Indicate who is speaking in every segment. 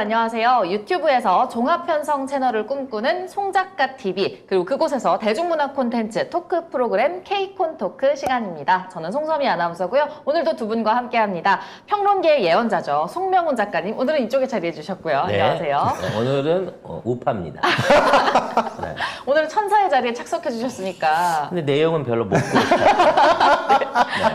Speaker 1: 안녕하세요. 유튜브에서 종합편성 채널을 꿈꾸는 송작가TV, 그리고 그곳에서 대중문화 콘텐츠 토크 프로그램 K콘토크 시간입니다. 저는 송섬희 아나운서고요. 오늘도 두 분과 함께합니다. 평론계의 예언자죠. 송명훈 작가님, 오늘은 이쪽에 자리해 주셨고요.
Speaker 2: 네.
Speaker 1: 안녕하세요.
Speaker 2: 네, 오늘은 우파입니다. 네.
Speaker 1: 오늘은 천사의 자리에 착석해 주셨으니까.
Speaker 2: 근데 내용은 별로 못 보겠어요.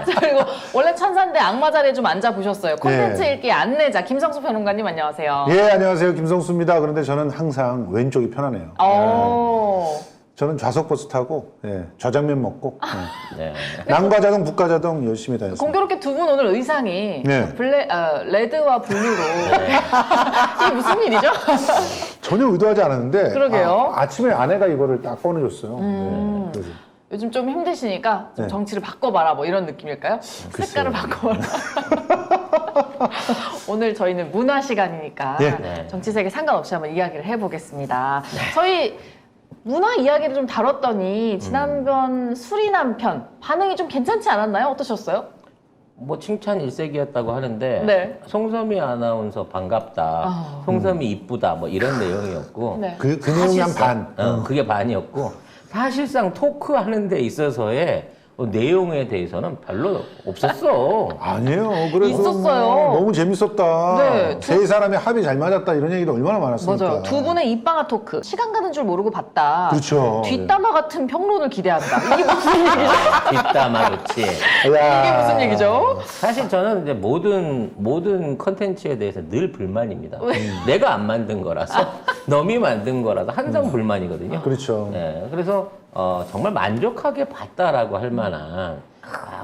Speaker 1: 자, 그리고 원래 천사인데 악마 자리에 좀 앉아보셨어요. 콘텐츠
Speaker 3: 네.
Speaker 1: 읽기 안내자 김성수 평론가님 안녕하세요.
Speaker 3: 예, 안녕하세요. 김성수입니다. 그런데 저는 항상 왼쪽이 편하네요.
Speaker 1: 오.
Speaker 3: 저는 좌석 버스 타고 좌장면 먹고
Speaker 2: 네.
Speaker 3: 남과자동 북과자동 열심히 다녔습니다.
Speaker 1: 공교롭게 두 분 오늘 의상이
Speaker 3: 네.
Speaker 1: 레드와 블루로 이게 무슨 일이죠?
Speaker 3: 전혀 의도하지 않았는데
Speaker 1: 그러게요.
Speaker 3: 아침에 아내가 이거를 딱 꺼내줬어요. 네, 그래서.
Speaker 1: 요즘 좀 힘드시니까 좀
Speaker 3: 네.
Speaker 1: 정치를 바꿔봐라 뭐 이런 느낌일까요? 색깔을 바꿔봐라. 오늘 저희는 문화 시간이니까
Speaker 3: 예.
Speaker 2: 네.
Speaker 1: 정치색에 상관없이 한번 이야기를 해보겠습니다. 저희 문화 이야기를 좀 다뤘더니 지난번 수리남 편 반응이 좀 괜찮지 않았나요? 어떠셨어요?
Speaker 2: 뭐 칭찬 일색이었다고 하는데
Speaker 1: 네.
Speaker 2: 송섬희 아나운서 반갑다, 송섬희 이쁘다 뭐 이런 내용이었고
Speaker 1: 네.
Speaker 3: 그 내용이 한 반.
Speaker 2: 그게 반이었고 사실상 토크하는 데 있어서의 내용에 대해서는 별로 없었어.
Speaker 3: 아니에요. 그래서
Speaker 1: 있었어요.
Speaker 3: 뭐 너무 재밌었다.
Speaker 1: 네,
Speaker 3: 세 사람이 합이 잘 맞았다 이런 얘기도 얼마나 많았습니까?
Speaker 1: 맞아요. 두 분의 입방아 토크. 시간 가는 줄 모르고 봤다.
Speaker 3: 그렇죠.
Speaker 1: 뒷담화 같은 평론을 기대한다. 이게 무슨 얘기죠?
Speaker 2: 뒷담화 좋지.
Speaker 1: 이게 무슨 얘기죠?
Speaker 2: 사실 저는 이제 모든 컨텐츠에 대해서 늘 불만입니다. 내가 안 만든 거라서 남이 만든 거라서 항상 불만이거든요.
Speaker 3: 그렇죠.
Speaker 2: 네, 그래서 정말 만족하게 봤다라고 할 만한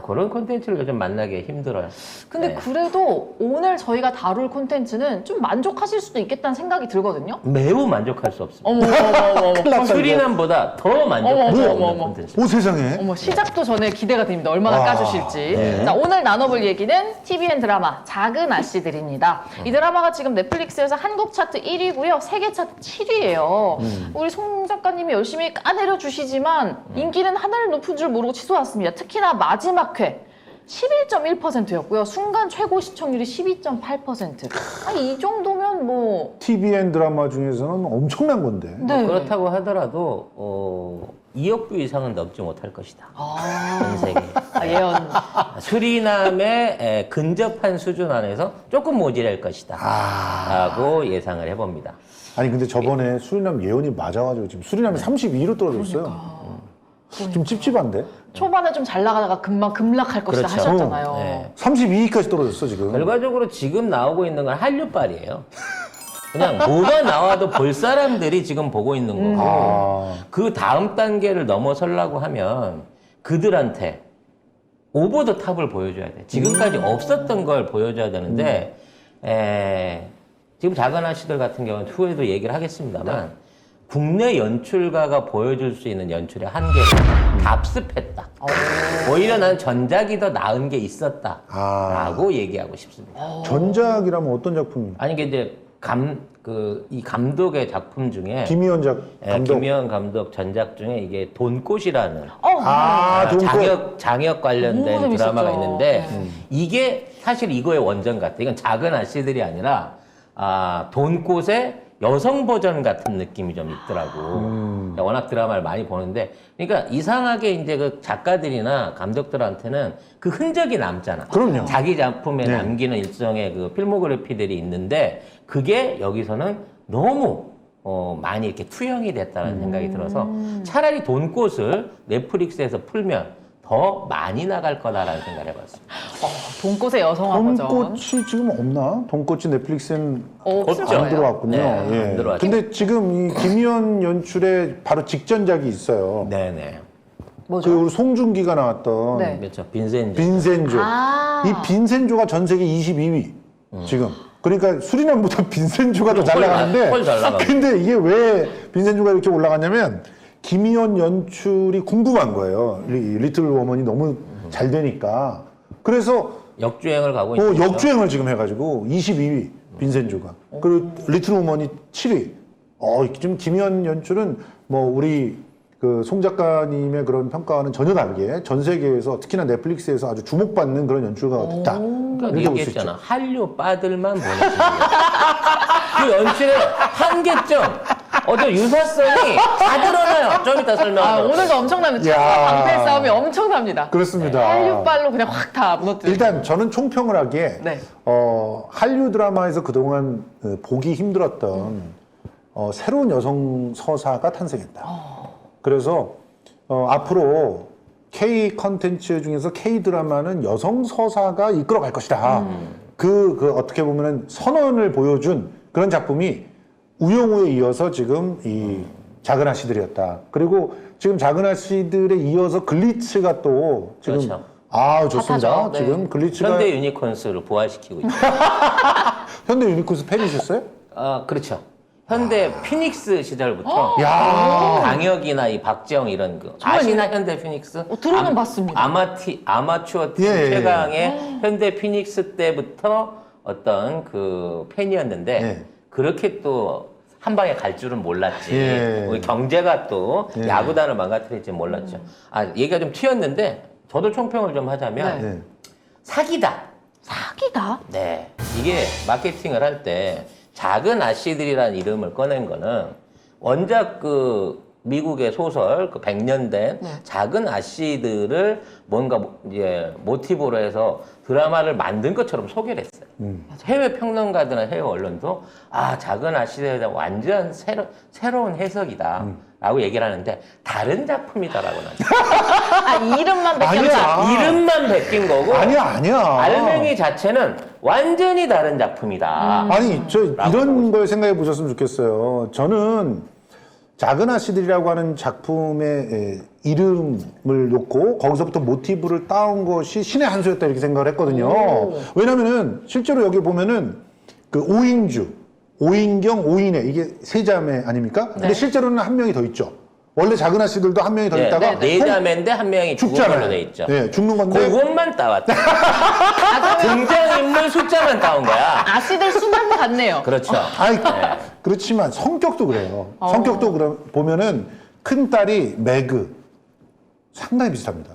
Speaker 2: 그런 콘텐츠를 요즘 만나기 힘들어요.
Speaker 1: 근데
Speaker 2: 네.
Speaker 1: 그래도 오늘 저희가 다룰 콘텐츠는 좀 만족하실 수도 있겠다는 생각이 들거든요.
Speaker 2: 매우 만족할 수 없습니다.
Speaker 1: 어머,
Speaker 2: 수리남보다 더 만족할 수
Speaker 1: 어머.
Speaker 2: 없는 콘텐츠.
Speaker 3: 오 세상에.
Speaker 1: 어머, 시작도 전에 기대가 됩니다. 얼마나
Speaker 3: 와,
Speaker 1: 까주실지.
Speaker 3: 네.
Speaker 1: 자, 오늘 나눠볼 얘기는 TVN 드라마 작은 아씨들입니다. 이 드라마가 지금 넷플릭스에서 한국 차트 1위고요. 세계 차트 7위예요. 우리 송 작가님이 열심히 까내려 주시지만 인기는 하늘 높은 줄 모르고 치솟았습니다. 특히나 마지막 회 11.1%였고요. 순간 최고 시청률이 12.8%. 이 정도면 뭐
Speaker 3: TVN 드라마 중에서는 엄청난 건데.
Speaker 1: 네.
Speaker 2: 그렇다고 하더라도 2억 뷰 이상은 넘지 못할 것이다. 전 세계.
Speaker 1: 예언.
Speaker 2: 수리남에 근접한 수준 안에서 조금 모자랄 것이다. 라고 예상을 해봅니다.
Speaker 3: 아니 근데 저번에 수리남 예언이 맞아가지고 지금 수리남이 32위로 떨어졌어요. 좀 찝찝한데?
Speaker 1: 초반에 좀 잘 나가다가 금방 급락할 것이다
Speaker 2: 그렇죠.
Speaker 1: 하셨잖아요.
Speaker 2: 네.
Speaker 3: 32위까지 떨어졌어 지금.
Speaker 2: 결과적으로 지금 나오고 있는 건 한류빨이에요. 그냥 뭐가 나와도 볼 사람들이 지금 보고 있는 거고 그 다음 단계를 넘어서려고 하면 그들한테 오버 더 탑을 보여줘야 돼. 지금까지 없었던 걸 보여줘야 되는데 지금 작은 아씨들 같은 경우는 후에도 얘기를 하겠습니다만 국내 연출가가 보여줄 수 있는 연출의 한계를 답습했다. 오히려 난 전작이 더 나은 게 있었다라고 얘기하고 싶습니다.
Speaker 3: 전작이라면 어떤 작품입니까?
Speaker 2: 아니 이게 이제 이 감독의 작품 중에
Speaker 3: 김희원 감독.
Speaker 2: 김희원 감독 전작 중에 이게 돈꽃이라는
Speaker 3: 돈꽃.
Speaker 2: 장혁 관련된
Speaker 1: 너무
Speaker 2: 드라마가
Speaker 1: 재밌었죠.
Speaker 2: 있는데
Speaker 1: 네.
Speaker 2: 이게 사실 이거의 원전 같아. 이건 작은 아씨들이 아니라 돈꽃의 여성 버전 같은 느낌이 좀 있더라고. 워낙 드라마를 많이 보는데, 그러니까 이상하게 이제 그 작가들이나 감독들한테는 그 흔적이 남잖아.
Speaker 3: 그럼요.
Speaker 2: 자기 작품에
Speaker 3: 네.
Speaker 2: 남기는 일종의 그 필모그래피들이 있는데, 그게 여기서는 너무 많이 이렇게 투영이 됐다는 생각이 들어서 차라리 돈꽃을 넷플릭스에서 풀면 더 많이 나갈 거다라는 생각을 해봤습니다.
Speaker 1: 돈꽃의 여성화 버전.
Speaker 3: 돈꽃이 지금 없나? 돈꽃이 넷플릭스엔
Speaker 2: 없죠.
Speaker 3: 안 들어왔군요.
Speaker 2: 네, 안
Speaker 3: 예.
Speaker 2: 들어왔죠.
Speaker 3: 근데 지금 이 김희원 연출의 바로 직전작이 있어요.
Speaker 2: 네네.
Speaker 1: 뭐죠?
Speaker 3: 그 우리 송중기가 나왔던
Speaker 1: 네.
Speaker 2: 그렇죠. 빈센조.
Speaker 3: 빈센조.
Speaker 1: 아.
Speaker 3: 이 빈센조가 전 세계 22위 지금. 그러니까 수리남보다 빈센조가 더 잘 나가는데.
Speaker 2: 훨 잘 나가죠.
Speaker 3: 근데 이게 왜 빈센조가 이렇게 올라갔냐면 김희원 연출이 궁금한 거예요. 리틀 워먼이 너무 잘 되니까. 그래서
Speaker 2: 역주행을 가고 있는 거죠.
Speaker 3: 역주행을 지금 해가지고 22위 빈센조가. 그리고 리틀 워먼이 7위. 지금 김희원 연출은 뭐 우리 그 송 작가님의 그런 평가와는 전혀 다르게 전 세계에서 특히나 넷플릭스에서 아주 주목받는 그런 연출가가 됐다.
Speaker 2: 그러니까
Speaker 3: 이렇게 볼 수
Speaker 2: 얘기했잖아.
Speaker 3: 있죠.
Speaker 2: 한류 빠들만 보내주는 그 연출의 한계점. 어떤 유사성이 다 드러나요. 좀 이따 설명하도록.
Speaker 1: 오늘도 엄청납니다.
Speaker 3: 야.
Speaker 1: 방패 싸움이 엄청납니다.
Speaker 3: 그렇습니다.
Speaker 1: 한류빨로 그냥 확 다 무너뜨려.
Speaker 3: 일단 저는 총평을 하기에
Speaker 1: 네.
Speaker 3: 한류 드라마에서 그동안 보기 힘들었던 새로운 여성 서사가 탄생했다. 그래서 앞으로 K 컨텐츠 중에서 K 드라마는 여성 서사가 이끌어갈 것이다. 그 어떻게 보면은 선언을 보여준 그런 작품이 우영우에 이어서 지금 이 작은 아씨들이었다. 그리고 지금 작은 아씨들에 이어서 글리츠가 또 지금
Speaker 2: 그렇죠.
Speaker 3: 좋습니다.
Speaker 1: 핫하죠. 네.
Speaker 3: 지금 글리츠가
Speaker 2: 현대 유니콘스를 부활시키고 있죠.
Speaker 3: 현대 유니콘스 팬이셨어요?
Speaker 2: 그렇죠. 현대 피닉스 시절부터
Speaker 3: 야.
Speaker 2: 강혁이나 이 박재영 이런 그 아시나 현대 피닉스?
Speaker 1: 들어는 봤습니다.
Speaker 2: 아마추어 팀
Speaker 3: 예, 예.
Speaker 2: 최강의 현대 피닉스 때부터 어떤 그 팬이었는데
Speaker 3: 예.
Speaker 2: 그렇게 또 한 방에 갈 줄은 몰랐지.
Speaker 3: 예.
Speaker 2: 우리 경제가 또
Speaker 3: 예.
Speaker 2: 야구단을 망가뜨릴지 몰랐죠. 얘기가 좀 튀었는데 저도 총평을 좀 하자면
Speaker 3: 네.
Speaker 2: 사기다.
Speaker 1: 사기다?
Speaker 2: 네. 이게 마케팅을 할 때 작은 아씨들이라는 이름을 꺼낸 거는 원작 그 미국의 소설 그 100년 된 작은 아씨들을 뭔가 이제 모티브로 해서 드라마를 만든 것처럼 소개를 했어요. 해외 평론가들이나 해외 언론도 작은 아씨들에 대한 완전 새로운 해석이다. 라고 얘기를 하는데 다른 작품이다라고 나죠.
Speaker 1: 이름만 바뀌었다.
Speaker 3: 아니야.
Speaker 2: 이름만 베낀 거고
Speaker 3: 아니야.
Speaker 2: 알맹이 자체는 완전히 다른 작품이다.
Speaker 3: 아니, 이런 걸 생각해 보셨으면 좋겠어요. 저는 작은 아씨들이라고 하는 작품의 이름을 놓고 거기서부터 모티브를 따온 것이 신의 한 수였다 이렇게 생각을 했거든요. 왜냐면은 실제로 여기 보면은 그 오인경, 오인혜 이게 세 자매 아닙니까? 근데 실제로는 한 명이 더 있죠. 원래 작은 아씨들도 한 명이 더 있다가
Speaker 2: 네 자매인데 한 명이 죽은 걸로
Speaker 3: 죽잖아요.
Speaker 2: 돼 있죠.
Speaker 3: 네, 죽는 건데
Speaker 2: 그것만 따왔다. 등장인물 숫자만 따온 거야.
Speaker 1: 아씨들 수만 같네요.
Speaker 2: 그렇죠.
Speaker 3: 아이, 그렇지만 성격도 그래요. 성격도 보면은 큰 딸이 매그 상당히 비슷합니다.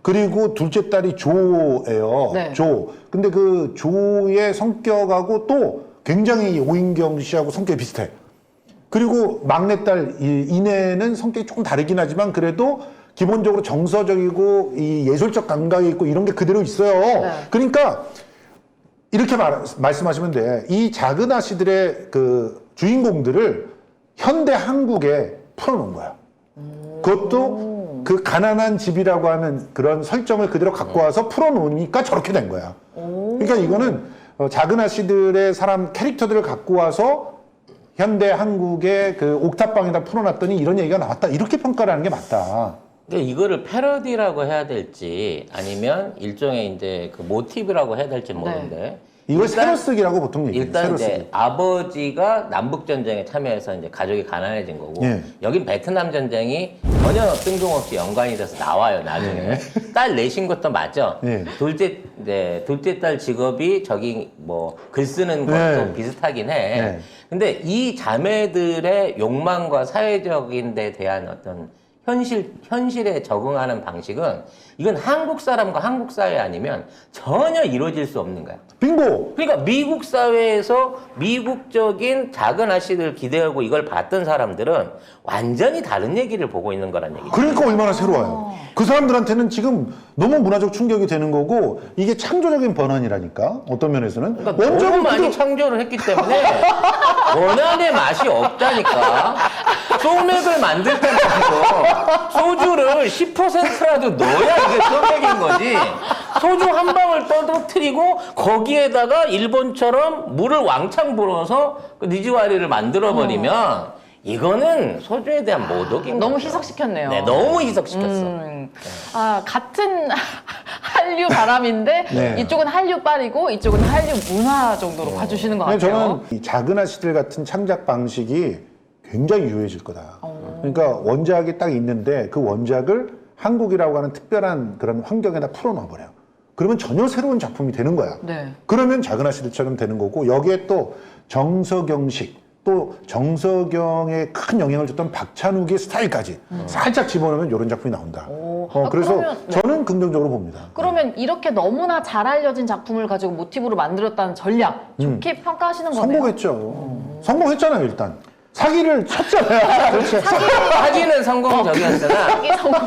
Speaker 3: 그리고 둘째 딸이 조예요.
Speaker 1: 네.
Speaker 3: 조. 근데 그 조의 성격하고 또 굉장히 오인경 씨하고 성격이 비슷해. 그리고 막내딸 이내는 성격이 조금 다르긴 하지만 그래도 기본적으로 정서적이고 이 예술적 감각이 있고 이런 게 그대로 있어요.
Speaker 1: 네.
Speaker 3: 그러니까 이렇게 말씀하시면 돼. 이 작은 아씨들의 그 주인공들을 현대 한국에 풀어놓은 거야. 그것도 그 가난한 집이라고 하는 그런 설정을 그대로 갖고 와서 풀어놓으니까 저렇게 된 거야. 그러니까 이거는 작은 아씨들의 사람 캐릭터들을 갖고 와서 현대 한국의 그 옥탑방에다 풀어놨더니 이런 얘기가 나왔다. 이렇게 평가를 하는 게 맞다.
Speaker 2: 근데 이거를 패러디라고 해야 될지 아니면 일종의 이제 그 모티브라고 해야 될지 모르는데
Speaker 3: 이걸 새로 쓰기라고 보통 얘기해요.
Speaker 2: 일단
Speaker 3: 새로
Speaker 2: 이제
Speaker 3: 쓰기.
Speaker 2: 아버지가 남북 전쟁에 참여해서 이제 가족이 가난해진 거고
Speaker 3: 예.
Speaker 2: 여긴 베트남 전쟁이 전혀 뜬금없이 연관이 돼서 나와요 나중에 딸 내신 것도 맞죠.
Speaker 3: 예.
Speaker 2: 둘째 딸 직업이 저기 뭐 글 쓰는 것도
Speaker 3: 네.
Speaker 2: 비슷하긴 해.
Speaker 3: 네.
Speaker 2: 근데 이 자매들의 욕망과 사회적인 데 대한 어떤 현실에 적응하는 방식은 이건 한국 사람과 한국 사회 아니면 전혀 이루어질 수 없는 거야.
Speaker 3: 빙고!
Speaker 2: 그러니까 미국 사회에서 미국적인 작은 아씨들 기대하고 이걸 봤던 사람들은 완전히 다른 얘기를 보고 있는 거란 얘기죠.
Speaker 3: 그러니까 얼마나 새로워요. 그 사람들한테는 지금 너무 문화적 충격이 되는 거고 이게 창조적인 번안이라니까 어떤 면에서는
Speaker 2: 그러니까 너무 많이 창조를 했기 때문에 원한의 맛이 없다니까. 소맥을 만들 때 말이죠. 소주를 10%라도 넣어야 이게 소맥인 거지. 소주 한 방울 떨어뜨리고 거기에다가 일본처럼 물을 왕창 불어서 그 니지와리를 만들어버리면 이거는 소주에 대한 모독인
Speaker 1: 너무
Speaker 2: 거죠.
Speaker 1: 희석시켰네요.
Speaker 2: 네, 너무 희석시켰어.
Speaker 1: 같은 한류 바람인데
Speaker 3: 네.
Speaker 1: 이쪽은 한류 빨이고 이쪽은 한류 문화 정도로 봐주시는 것 같아요.
Speaker 3: 저는 이 작은 아씨들 같은 창작 방식이 굉장히 유해질 거다. 그러니까 원작이 딱 있는데 그 원작을 한국이라고 하는 특별한 그런 환경에다 풀어넣어 버려요. 그러면 전혀 새로운 작품이 되는 거야.
Speaker 1: 네.
Speaker 3: 그러면 작은 아씨들처럼 되는 거고 여기에 또 정석영식 또 정석영에 큰 영향을 줬던 박찬욱의 스타일까지 살짝 집어넣으면 이런 작품이 나온다. 그래서
Speaker 1: 그러면, 네.
Speaker 3: 저는 긍정적으로 봅니다.
Speaker 1: 그러면 이렇게 너무나 잘 알려진 작품을 가지고 모티브로 만들었다는 전략 좋게 평가하시는 거네요.
Speaker 3: 성공했죠. 성공했잖아요, 일단. 사기를 쳤잖아요. 그렇지.
Speaker 2: 사기는 성공적이었으나
Speaker 1: 사기 성공.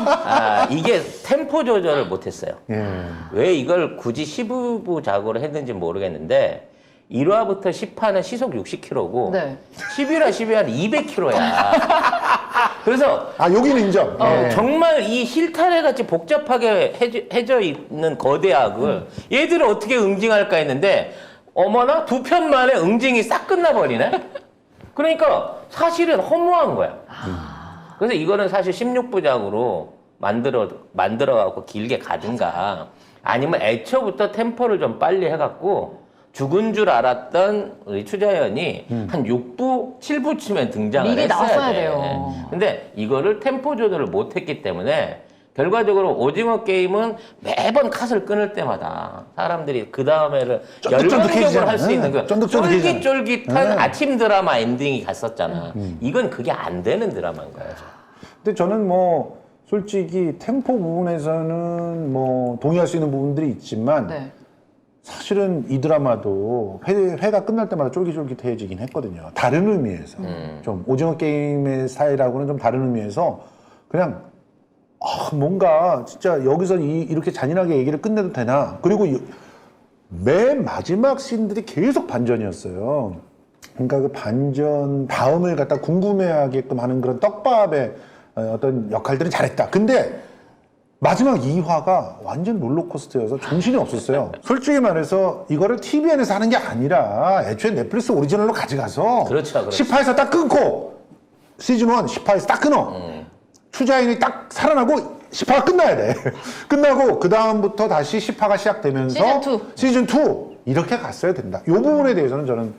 Speaker 2: 이게 템포 조절을 못했어요.
Speaker 3: 예.
Speaker 2: 왜 이걸 굳이 15부작으로 했는지 모르겠는데 1화부터 10화는 시속 60km고
Speaker 1: 네.
Speaker 2: 11화, 12화는 200km야. 그래서
Speaker 3: 여기는 인정. 예.
Speaker 2: 정말 이 실타래 같이 복잡하게 해져 있는 거대 악을 얘들을 어떻게 응징할까 했는데 어머나 2편 만에 응징이 싹 끝나버리네? 그러니까 사실은 허무한 거야. 그래서 이거는 사실 16부작으로 만들어갖고 길게 가든가 아니면 애초부터 템포를 좀 빨리 해갖고 죽은 줄 알았던 우리 추자연이 한 6부, 7부쯤에 등장을
Speaker 1: 미리
Speaker 2: 했어야
Speaker 1: 나왔어야
Speaker 2: 돼.
Speaker 1: 돼요.
Speaker 2: 근데 이거를 템포 조절을 못했기 때문에 결과적으로 오징어 게임은 매번 컷을 끊을 때마다 사람들이 그 다음에를 열광적으로 할 수 있는 그
Speaker 3: 쫀득쫀득해지잖아.
Speaker 2: 쫄깃쫄깃한
Speaker 3: 네.
Speaker 2: 아침 드라마 엔딩이 갔었잖아. 이건 그게 안 되는 드라마인 거야.
Speaker 3: 근데 저는 뭐 솔직히 템포 부분에서는 뭐 동의할 수 있는 부분들이 있지만
Speaker 1: 네.
Speaker 3: 사실은 이 드라마도 회가 끝날 때마다 쫄깃쫄깃해지긴 했거든요. 다른 의미에서 좀 오징어 게임의 스타일하고는 좀 다른 의미에서 그냥 뭔가 진짜 여기서 이렇게 잔인하게 얘기를 끝내도 되나? 그리고 맨 마지막 씬들이 계속 반전이었어요. 그러니까 그 반전 다음을 갖다 궁금해하게끔 하는 그런 떡밥의 어떤 역할들은 잘했다. 근데 마지막 2화가 완전 롤러코스터여서 정신이 없었어요. 솔직히 말해서 이거를 TVN에서 하는 게 아니라 애초에 넷플릭스 오리지널로 가져가서
Speaker 2: 그렇죠.
Speaker 3: 10화에서 딱 끊고 시즌 1 10화에서 딱 끊어. 추자인이 딱 살아나고 10화가 끝나야 돼. 끝나고 그 다음부터 다시 10화가 시작되면서 시즌 2 이렇게 갔어야 된다. 이 부분에 대해서는 저는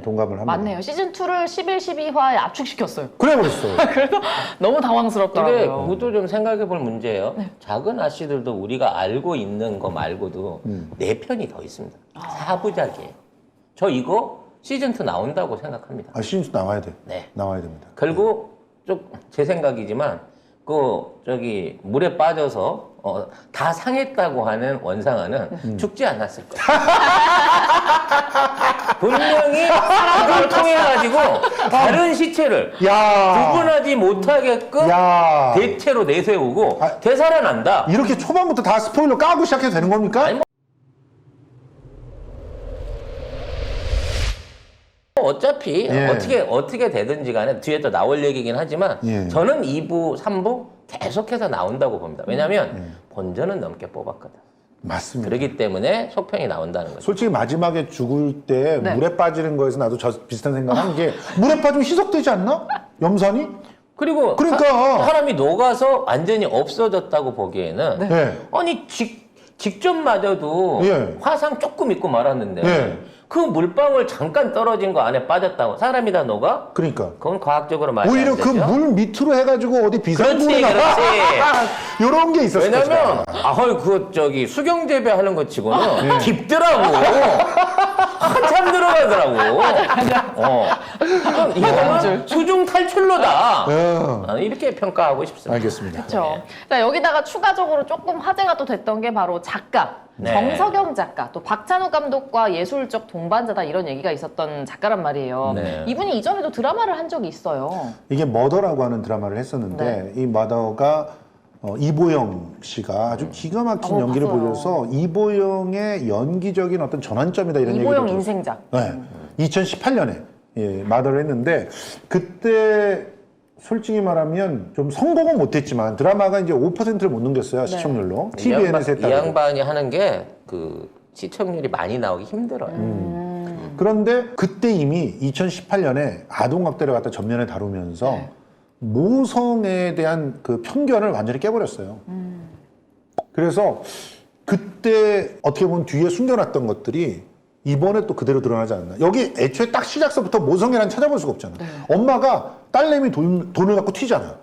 Speaker 3: 동감을 합니다.
Speaker 1: 맞네요. 시즌 2를 11, 12화에 압축시켰어요.
Speaker 3: 그래 버렸어.
Speaker 1: 그래서 너무
Speaker 2: 근데
Speaker 1: 당황스럽더라고요.
Speaker 2: 그것도 좀 생각해 볼 문제예요. 작은 아씨들도 우리가 알고 있는 거 말고도 4편이 더 있습니다. 4부작이에요. 저 이거 시즌2 나온다고 생각합니다.
Speaker 3: 시즌 2 나와야 돼.
Speaker 2: 네.
Speaker 3: 나와야 됩니다.
Speaker 2: 결국 좀 제 생각이지만 물에 빠져서 다 상했다고 하는 원상아는 죽지 않았을 거예요. 분명히 그걸 통해 가지고 다른 시체를 구분하지 못하게끔 대체로 내세우고 되살아난다.
Speaker 3: 이렇게 초반부터 다 스포일러 까고 시작해도 되는 겁니까?
Speaker 2: 아니, 어차피 어떻게 되든지 간에 뒤에 또 나올 얘기긴 하지만 저는 2부, 3부 계속해서 나온다고 봅니다. 왜냐하면 본전은 넘게 뽑았거든.
Speaker 3: 맞습니다.
Speaker 2: 그렇기 때문에 속편이 나온다는 거죠.
Speaker 3: 솔직히 마지막에 죽을 때 물에 빠지는 거에서 나도 비슷한 생각한 게 물에 빠지면 희석되지 않나? 염산이?
Speaker 2: 그리고
Speaker 3: 그러니까
Speaker 2: 사람이 녹아서 완전히 없어졌다고 보기에는 아니 직접 맞아도 화상 조금 있고 말았는데 그 물방울 잠깐 떨어진 거 안에 빠졌다고 사람이 다 녹아?
Speaker 3: 그러니까
Speaker 2: 그건 과학적으로 말이 안
Speaker 3: 오히려
Speaker 2: 되죠.
Speaker 3: 그 물 밑으로 해가지고 어디 비상구에
Speaker 2: 그렇지.
Speaker 3: 이런 게 있었을
Speaker 2: 왜냐면
Speaker 3: 것이다.
Speaker 2: 수경 재배하는 것 치고는 깊더라고. 한참 들어가더라고. 이거는 수중 탈출로다. 나는 이렇게 평가하고 싶습니다.
Speaker 3: 알겠습니다.
Speaker 1: 그렇죠. 자, 여기다가 추가적으로 조금 화제가 또 됐던 게 바로 작가. 정석영 작가, 또 박찬욱 감독과 예술적 동반자다 이런 얘기가 있었던 작가란 말이에요. 이분이 이전에도 드라마를 한 적이 있어요.
Speaker 3: 이게 머더라고 하는 드라마를 했었는데 이 머더가 이보영 씨가 아주 기가 막힌 연기를
Speaker 1: 봤어요.
Speaker 3: 보여서 이보영의 연기적인 어떤 전환점이다 이런 얘기를
Speaker 1: 이보영 인생작.
Speaker 3: 2018년에 마더를 했는데 그때 솔직히 말하면 좀 성공은 못했지만 드라마가 이제 5%를 못 넘겼어요 시청률로. TVN에서
Speaker 2: 이 양반이 하는 게 그 시청률이 많이 나오기 힘들어요.
Speaker 3: 그런데 그때 이미 2018년에 아동학대를 갖다 전면에 다루면서 모성에 대한 그 편견을 완전히 깨버렸어요. 그래서 그때 어떻게 보면 뒤에 숨겨놨던 것들이 이번에 또 그대로 드러나지 않나. 여기 애초에 딱 시작서부터 모성애란 찾아볼 수가 없잖아. 엄마가 딸내미 돈을 갖고 튀잖아.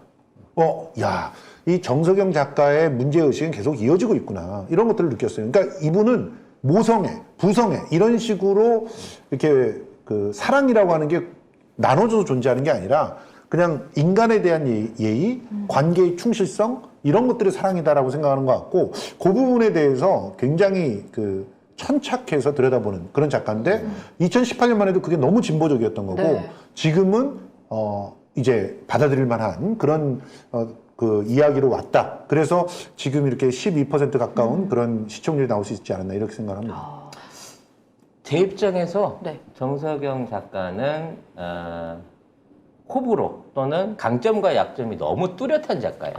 Speaker 3: 이 정석영 작가의 문제의식은 계속 이어지고 있구나. 이런 것들을 느꼈어요. 그러니까 이분은 모성애, 부성애 이런 식으로 이렇게 그 사랑이라고 하는 게 나눠져서 존재하는 게 아니라 그냥 인간에 대한 예의, 관계의 충실성 이런 것들이 사랑이다라고 생각하는 것 같고 그 부분에 대해서 굉장히 그 천착해서 들여다보는 그런 작가인데 2018년만 해도 그게 너무 진보적이었던 거고
Speaker 1: 네.
Speaker 3: 지금은 이제 받아들일 만한 그런 그 이야기로 왔다. 그래서 지금 이렇게 12% 가까운 그런 시청률이 나올 수 있지 않았나 이렇게 생각합니다.
Speaker 2: 제 입장에서
Speaker 1: 네.
Speaker 2: 정석영 작가는 호불호 또는 강점과 약점이 너무 뚜렷한 작가예요.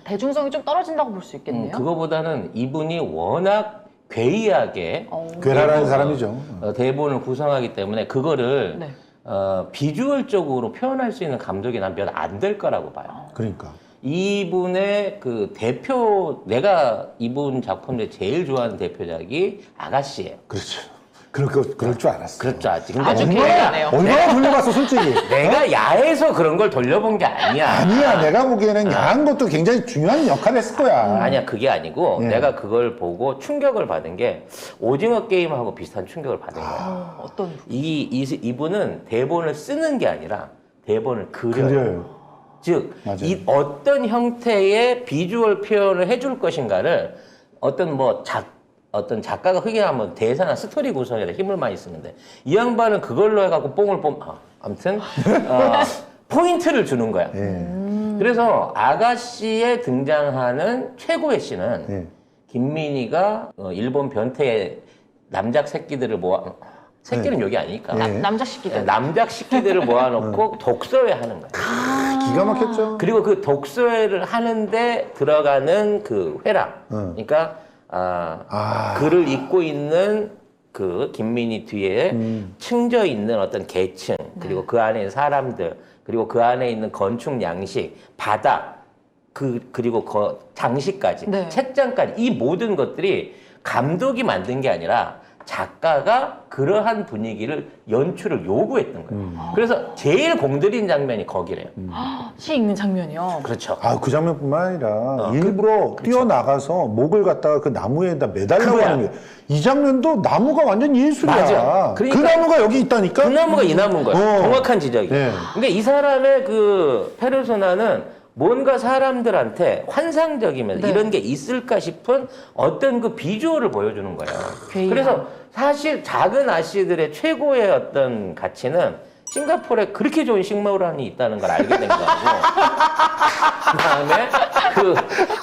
Speaker 1: 대중성이 좀 떨어진다고 볼 수 있겠네요.
Speaker 2: 그거보다는 이분이 워낙 괴이하게
Speaker 3: 괴랄한 사람이죠.
Speaker 2: 대본을 구성하기 때문에 그거를
Speaker 1: 네.
Speaker 2: 비주얼적으로 표현할 수 있는 감독이 난 몇 안 될 거라고 봐요.
Speaker 3: 그러니까.
Speaker 2: 이분의 그 내가 이분 작품 중에 제일 좋아하는 대표작이 아가씨예요.
Speaker 3: 그렇죠. 그럴 줄 알았어.
Speaker 2: 그렇죠. 아직.
Speaker 1: 아주
Speaker 2: 근데
Speaker 1: 괴이하네요.
Speaker 3: 얼마나 돌려봤어, 솔직히.
Speaker 2: 내가 야해서 그런 걸 돌려본 게 아니야.
Speaker 3: 아니야, 내가 보기에는 야한 것도 굉장히 중요한 역할을 했을 거야.
Speaker 2: 아니야, 그게 아니고
Speaker 3: 예.
Speaker 2: 내가 그걸 보고 충격을 받은 게 오징어 게임하고 비슷한 충격을 받은 거야.
Speaker 1: 어떤
Speaker 2: 이분은 대본을 쓰는 게 아니라 대본을 그려요.
Speaker 3: 그래요.
Speaker 2: 즉,
Speaker 3: 맞아요.
Speaker 2: 이 어떤 형태의 비주얼 표현을 해줄 것인가를 어떤 작가가 흔히 하면 대사나 스토리 구성에다 힘을 많이 쓰는데 이 양반은 그걸로 해갖고 뽕을 아무튼 포인트를 주는 거야.
Speaker 3: 예.
Speaker 2: 그래서 아가씨에 등장하는 최고의 씬은
Speaker 3: 예.
Speaker 2: 김민희가 일본 변태의 남작 새끼들을 새끼는 여기 아니니까
Speaker 3: 예.
Speaker 1: 남자 시기들.
Speaker 2: 남작 새끼들을 모아놓고 독서회 하는 거야.
Speaker 3: 기가 막혔죠.
Speaker 2: 그리고 그 독서회를 하는데 들어가는 그 회랑, 그러니까 글을 읽고 있는 그 김민희 뒤에 층져 있는 어떤 계층, 그리고 그 안에 있는 사람들, 그리고 그 안에 있는 건축 양식, 바닥, 그리고 장식까지,
Speaker 1: 네.
Speaker 2: 책장까지 이 모든 것들이 감독이 만든 게 아니라 작가가 그러한 분위기를 연출을 요구했던 거예요. 그래서 제일 공들인 장면이 거기래요.
Speaker 1: 시 읽는 장면이요.
Speaker 2: 그렇죠.
Speaker 3: 그 장면뿐만 아니라 일부러 뛰어나가서 목을 갖다가 그 나무에다 매달라고
Speaker 2: 그거야.
Speaker 3: 하는 게 이 장면도 나무가 완전 예술이야.
Speaker 2: 맞아. 그러니까
Speaker 3: 그 나무가 여기 있다니까?
Speaker 2: 그 나무가 이 나무인 거예요. 정확한 지적이.
Speaker 3: 네.
Speaker 2: 그러니까 이 사람의 그 페르소나는 뭔가 사람들한테 환상적이면서
Speaker 1: 네.
Speaker 2: 이런 게 있을까 싶은 어떤 그 비주얼을 보여주는 거예요.
Speaker 1: 괴이한.
Speaker 2: 그래서 사실 작은 아씨들의 최고의 어떤 가치는 싱가포르에 그렇게 좋은 식물원이 있다는 걸 알게 된 거고 그다음에 그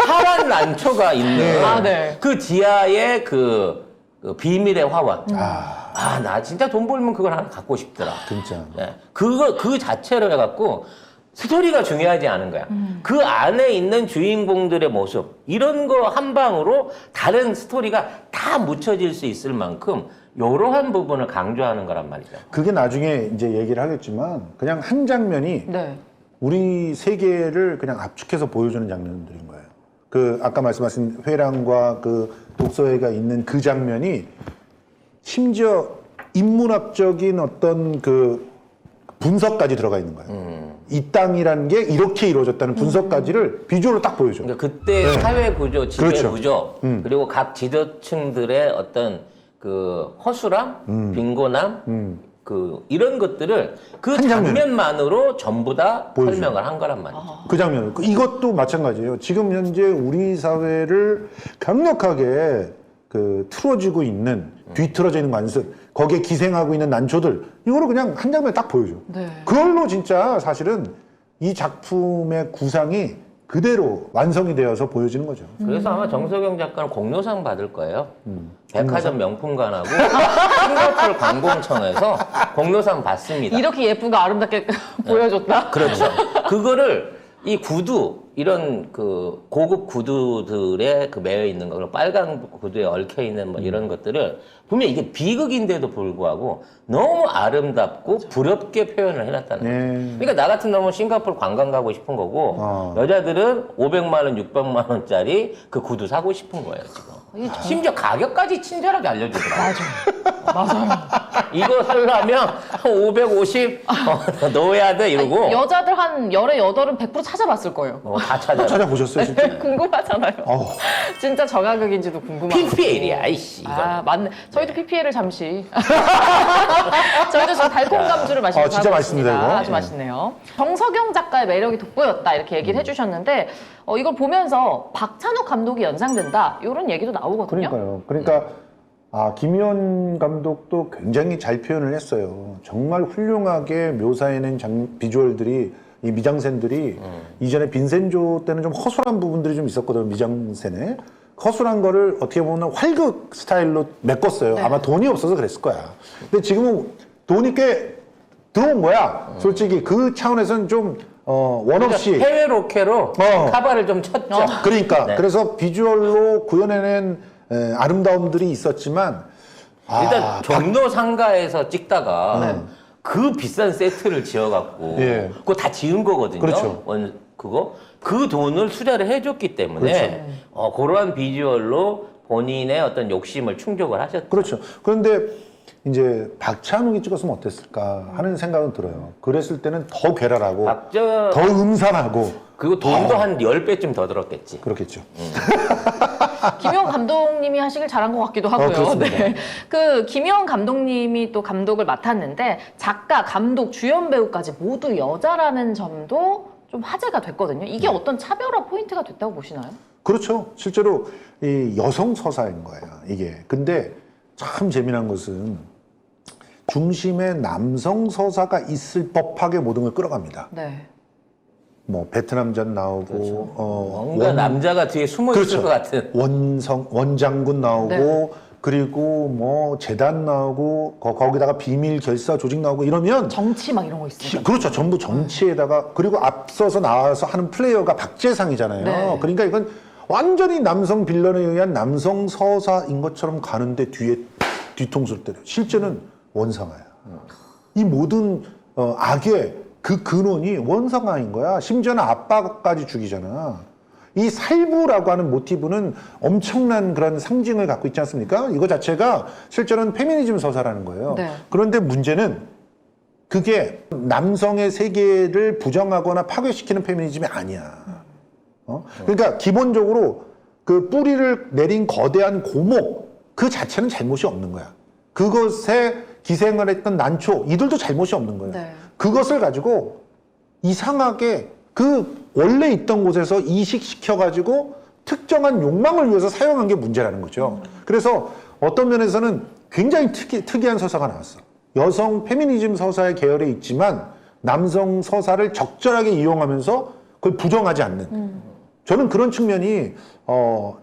Speaker 2: 파란 란초가 있는
Speaker 1: 네.
Speaker 2: 그 지하에 그 비밀의 화원. 나 진짜 돈 벌면 그걸 하나 갖고 싶더라.
Speaker 3: 진짜.
Speaker 2: 네. 그 자체로 해갖고 스토리가 중요하지 않은 거야. 그 안에 있는 주인공들의 모습, 이런 거 한 방으로 다른 스토리가 다 묻혀질 수 있을 만큼 이러한 부분을 강조하는 거란 말이죠.
Speaker 3: 그게 나중에 이제 얘기를 하겠지만 그냥 한 장면이
Speaker 1: 네.
Speaker 3: 우리 세계를 그냥 압축해서 보여주는 장면들인 거예요. 그 아까 말씀하신 회랑과 그 독서회가 있는 그 장면이 심지어 인문학적인 어떤 그 분석까지 들어가 있는 거예요. 이 땅이라는 게 이렇게 이루어졌다는 분석까지를 비주얼로 딱 보여줘.
Speaker 2: 그러니까 그때 사회 구조, 지배
Speaker 3: 그렇죠.
Speaker 2: 구조, 그리고 각 지도층들의 어떤 그 허술함, 빈곤함, 그 이런 것들을 그
Speaker 3: 한 장면에.
Speaker 2: 장면만으로 전부 다
Speaker 3: 보여줘요.
Speaker 2: 설명을 한 거란 말이죠.
Speaker 3: 그 장면. 이것도 마찬가지예요. 지금 현재 우리 사회를 강력하게 그 틀어지고 있는 뒤틀어져 있는 관습, 거기에 기생하고 있는 난초들, 이거를 그냥 한 장면에 딱 보여줘.
Speaker 1: 네.
Speaker 3: 그걸로 진짜 사실은 이 작품의 구상이 그대로 완성이 되어서 보여지는 거죠.
Speaker 2: 그래서 아마 정석영 작가는 공로상 받을 거예요. 백화점 명품관하고 싱가포르 관공청에서 공로상 받습니다.
Speaker 1: 이렇게 예쁘고 아름답게 보여줬다.
Speaker 2: 그렇죠. 그거를 이 구두, 이런 그 고급 구두들에 그 매여 있는 거, 그리고 빨간 구두에 얽혀 있는 뭐 이런 것들을 분명 이게 비극인데도 불구하고 너무 아름답고 부럽게 표현을 해놨다는 거예요.
Speaker 3: 네.
Speaker 2: 그러니까 나 같은 놈은 싱가포르 관광 가고 싶은 거고 여자들은 500만 원, 600만 원짜리 그 구두 사고 싶은 거예요, 지금. 심지어 가격까지 친절하게 알려주더라고요.
Speaker 1: 맞아요.
Speaker 2: 이거 사려면 한 550 넣어야 돼 이러고.
Speaker 1: 여자들 한 열에 여덟은 100% 찾아봤을 거예요.
Speaker 2: 다 찾아.
Speaker 3: 찾아보셨어요, 진짜?
Speaker 1: 궁금하잖아요.
Speaker 3: 어우.
Speaker 1: 진짜 저가격인지도 궁금하고.
Speaker 2: PPL이야, 이씨. 이거.
Speaker 1: 아, 맞네. 저희도 PPL을 잠시. 저희도 지금 달콤 감주를 마시면서
Speaker 3: 진짜
Speaker 1: 하고
Speaker 3: 맛있습니다,
Speaker 1: 있습니다.
Speaker 3: 이거.
Speaker 1: 아주 맛있네요. 정석영 작가의 매력이 돋보였다 이렇게 얘기를 해주셨는데 이걸 보면서 박찬욱 감독이 연상된다 이런 얘기도 나오거든요.
Speaker 3: 그러니까 김희원 감독도 굉장히 잘 표현을 했어요. 정말 훌륭하게 묘사해낸 비주얼들이 이 미장센들이 이전에 빈센조 때는 좀 허술한 부분들이 좀 있었거든요. 미장센에 허술한 거를 어떻게 보면 활극 스타일로 메꿨어요.
Speaker 1: 네.
Speaker 3: 아마 돈이 없어서 그랬을 거야. 근데 지금은 돈이 꽤 들어온 거야. 솔직히 그 차원에서는 좀 원 없이
Speaker 2: 해외 로케로 카바를 좀 쳤죠.
Speaker 3: 그러니까
Speaker 2: 네.
Speaker 3: 그래서 비주얼로 구현해낸 아름다움들이 있었지만
Speaker 2: 일단 종로 상가에서 찍다가 그 비싼 세트를 지어갖고
Speaker 3: 예.
Speaker 2: 그거 다 지은 거거든요.
Speaker 3: 그렇죠.
Speaker 2: 그 돈을 투자를 해줬기 때문에 그러한 비주얼로 본인의 어떤 욕심을 충족을 하셨죠.
Speaker 3: 그렇죠. 그런데 이제 박찬욱이 찍었으면 어땠을까 하는 생각은 들어요. 그랬을 때는 더 괴랄하고 더 음산하고
Speaker 2: 그리고 돈도 한 10배쯤 더 들었겠지.
Speaker 3: 그렇겠죠.
Speaker 1: 김희원 감독님이 하시길 잘한 것 같기도 하고요.
Speaker 3: 그렇습니다.
Speaker 1: 네. 그 김희원 감독님이 또 감독을 맡았는데 작가, 감독, 주연 배우까지 모두 여자라는 점도 좀 화제가 됐거든요. 이게 어떤 차별화 포인트가 됐다고 보시나요?
Speaker 3: 그렇죠. 실제로 이 여성 서사인 거예요. 이게. 근데 참 재미난 것은 중심에 남성 서사가 있을 법하게 모든 걸 끌어갑니다.
Speaker 1: 네.
Speaker 3: 뭐 베트남전 나오고
Speaker 2: 그렇죠. 뭔가 남자가 뒤에 숨어 있을 것 같은.
Speaker 3: 원장군 나오고
Speaker 1: 네.
Speaker 3: 그리고 뭐 재단 나오고 거기다가 비밀 결사 조직 나오고 이러면
Speaker 1: 정치 막 이런 거 있습니다.
Speaker 3: 그렇죠. 전부 정치에다가 그리고 앞서서 나와서 하는 플레이어가 박재상이잖아요.
Speaker 1: 네.
Speaker 3: 그러니까 이건 완전히 남성 빌런에 의한 남성 서사인 것처럼 가는데 뒤에 뒤통수를 때려. 실제는 원상아야. 이 모든 악의 그 근원이 원상아인 거야. 심지어는 아빠까지 죽이잖아. 이 살부라고 하는 모티브는 엄청난 그런 상징을 갖고 있지 않습니까? 이거 자체가 실제로는 페미니즘 서사라는 거예요.
Speaker 1: 네.
Speaker 3: 그런데 문제는 그게 남성의 세계를 부정하거나 파괴시키는 페미니즘이 아니야. 그러니까 기본적으로 그 뿌리를 내린 거대한 고목 그 자체는 잘못이 없는 거야. 그것에 기생을 했던 난초 이들도 잘못이 없는 거예요.
Speaker 1: 네.
Speaker 3: 그것을 가지고 이상하게 그 원래 있던 곳에서 이식시켜가지고 특정한 욕망을 위해서 사용한 게 문제라는 거죠. 그래서 어떤 면에서는 굉장히 특이한 서사가 나왔어. 여성 페미니즘 서사의 계열에 있지만 남성 서사를 적절하게 이용하면서 그걸 부정하지 않는. 저는 그런 측면이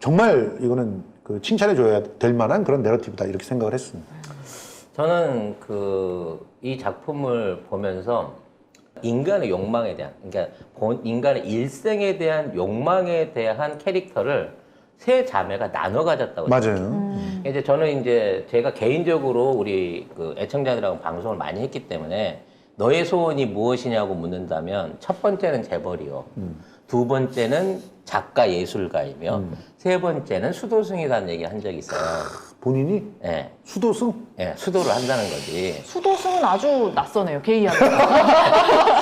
Speaker 3: 정말 이거는 그 칭찬해줘야 될 만한 그런 내러티브다 이렇게 생각을 했습니다.
Speaker 2: 저는 이 작품을 보면서 인간의 욕망에 대한, 그러니까 인간의 일생에 대한 욕망에 대한 캐릭터를 세 자매가 나눠 가졌다고 생각해요.
Speaker 3: 맞아요.
Speaker 2: 이제 저는 이제 제가 개인적으로 우리 그 애청자들하고 방송을 많이 했기 때문에 너의 소원이 무엇이냐고 묻는다면 첫 번째는 재벌이요. 두 번째는 작가 예술가이며 세 번째는 수도승이라는 얘기 한 적이 있어요.
Speaker 3: 본인이
Speaker 2: 예,
Speaker 3: 수도승?
Speaker 2: 예, 수도를 한다는 거지.
Speaker 1: 수도승은 아주 낯서네요. 게이한테.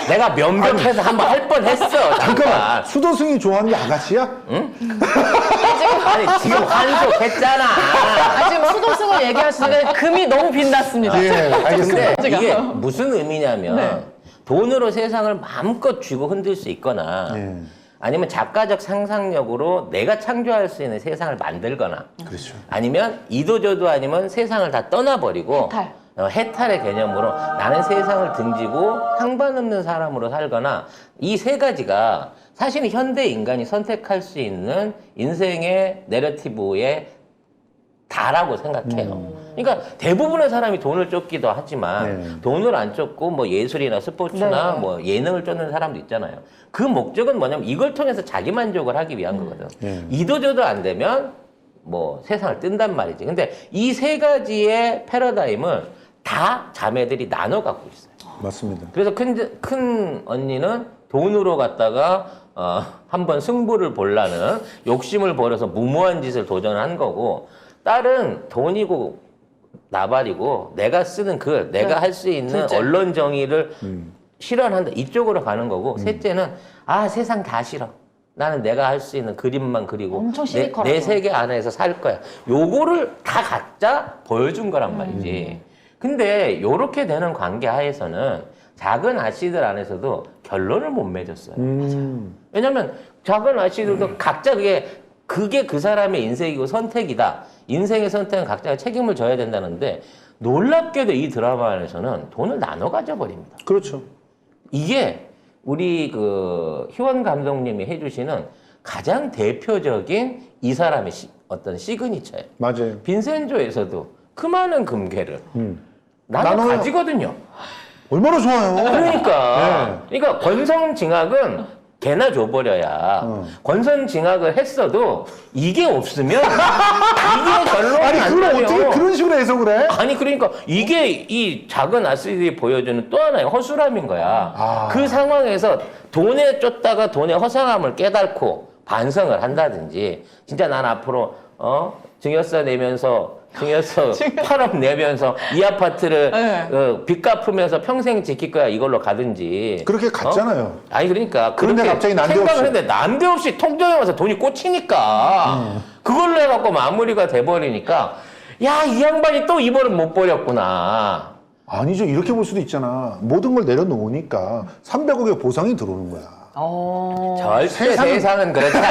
Speaker 2: 내가 면벽해서 한번 할 뻔했어.
Speaker 3: 잠깐만, 수도승이 좋아하는 게 아가씨야?
Speaker 2: 아니 지금 한속했잖아.
Speaker 1: 지금 수도승을 얘기하시는데 금이 너무 빛났습니다.
Speaker 3: 예, 알겠습니다.
Speaker 2: 근데 이게 무슨 의미냐면
Speaker 1: 네.
Speaker 2: 돈으로 세상을 마음껏 쥐고 흔들 수 있거나
Speaker 3: 예.
Speaker 2: 아니면 작가적 상상력으로 내가 창조할 수 있는 세상을 만들거나
Speaker 3: 그렇죠.
Speaker 2: 아니면 이도저도 아니면 세상을 다 떠나버리고
Speaker 1: 해탈.
Speaker 2: 해탈의 개념으로 나는 세상을 등지고 상관없는 사람으로 살거나 이 세 가지가 사실은 현대 인간이 선택할 수 있는 인생의 내러티브의 다라고 생각해요. 그러니까 대부분의 사람이 돈을 쫓기도 하지만
Speaker 3: 네.
Speaker 2: 돈을 안 쫓고 뭐 예술이나 스포츠나
Speaker 1: 네.
Speaker 2: 뭐 예능을 쫓는 사람도 있잖아요. 그 목적은 뭐냐면 이걸 통해서 자기 만족을 하기 위한 거거든.
Speaker 3: 네.
Speaker 2: 이도저도 안 되면 뭐 세상을 뜬단 말이지. 근데 이 세 가지의 패러다임을 다 자매들이 나눠 갖고 있어요.
Speaker 3: 맞습니다.
Speaker 2: 그래서 큰 언니는 돈으로 갖다가 한번 승부를 보려는 욕심을 버려서 무모한 짓을 도전한 거고 딸은 돈이고 나발이고 내가 쓰는 글, 내가 할 수 있는
Speaker 1: 둘째.
Speaker 2: 언론 정의를 실현한다 이쪽으로 가는 거고 셋째는 세상 다 싫어. 나는 내가 할 수 있는 그림만 그리고
Speaker 1: 엄청
Speaker 2: 내
Speaker 1: 시니컬하죠.
Speaker 2: 세계 안에서 살 거야. 요거를 다 각자 보여준 거란 말이지. 근데 요렇게 되는 관계 하에서는 작은 아씨들 안에서도 결론을 못 맺었어요. 왜냐면 작은 아씨들도 각자 그게 그 사람의 인생이고 선택이다. 인생의 선택은 각자가 책임을 져야 된다는데 놀랍게도 이 드라마 안에서는 돈을 나눠 가져버립니다.
Speaker 3: 그렇죠.
Speaker 2: 이게 우리 그 희원 감독님이 해주시는 가장 대표적인 이 사람의 어떤 시그니처예요.
Speaker 3: 맞아요.
Speaker 2: 빈센조에서도 그 많은 금괴를 나눠
Speaker 3: 나눠요.
Speaker 2: 가지거든요.
Speaker 3: 얼마나 좋아요.
Speaker 2: 그러니까 권선징악은 개나 줘버려야 권선징악을 했어도 이게 없으면 이게 결론이
Speaker 3: 아니
Speaker 2: 안
Speaker 3: 그걸
Speaker 2: 나요.
Speaker 3: 어떻게 그런 식으로 해석을 해?
Speaker 2: 아니 그러니까 이게 이 작은 아씨들이 보여주는 또 하나의 허술함인 거야.
Speaker 3: 아.
Speaker 2: 그 상황에서 돈에 쫓다가 돈의 허상함을 깨닫고 반성을 한다든지 진짜 난 앞으로 증여세 내면서 증여세 8억 내면서 이 아파트를
Speaker 1: 네.
Speaker 2: 빚 갚으면서 평생 지킬 거야 이걸로 가든지
Speaker 3: 그렇게 갔잖아요.
Speaker 2: 아니 그러니까
Speaker 3: 그런데
Speaker 2: 그렇게
Speaker 3: 갑자기 난데없이.
Speaker 2: 생각을 했는데 난데없이 통장에 와서 돈이 꽂히니까 그걸로 해갖고 마무리가 돼버리니까 야 이 양반이 또 이번은 못 버렸구나.
Speaker 3: 아니죠. 이렇게 볼 수도 있잖아. 모든 걸 내려놓으니까 300억의 보상이 들어오는 거야.
Speaker 2: 절대
Speaker 3: 세상은-
Speaker 2: 세상은 그렇지 않아.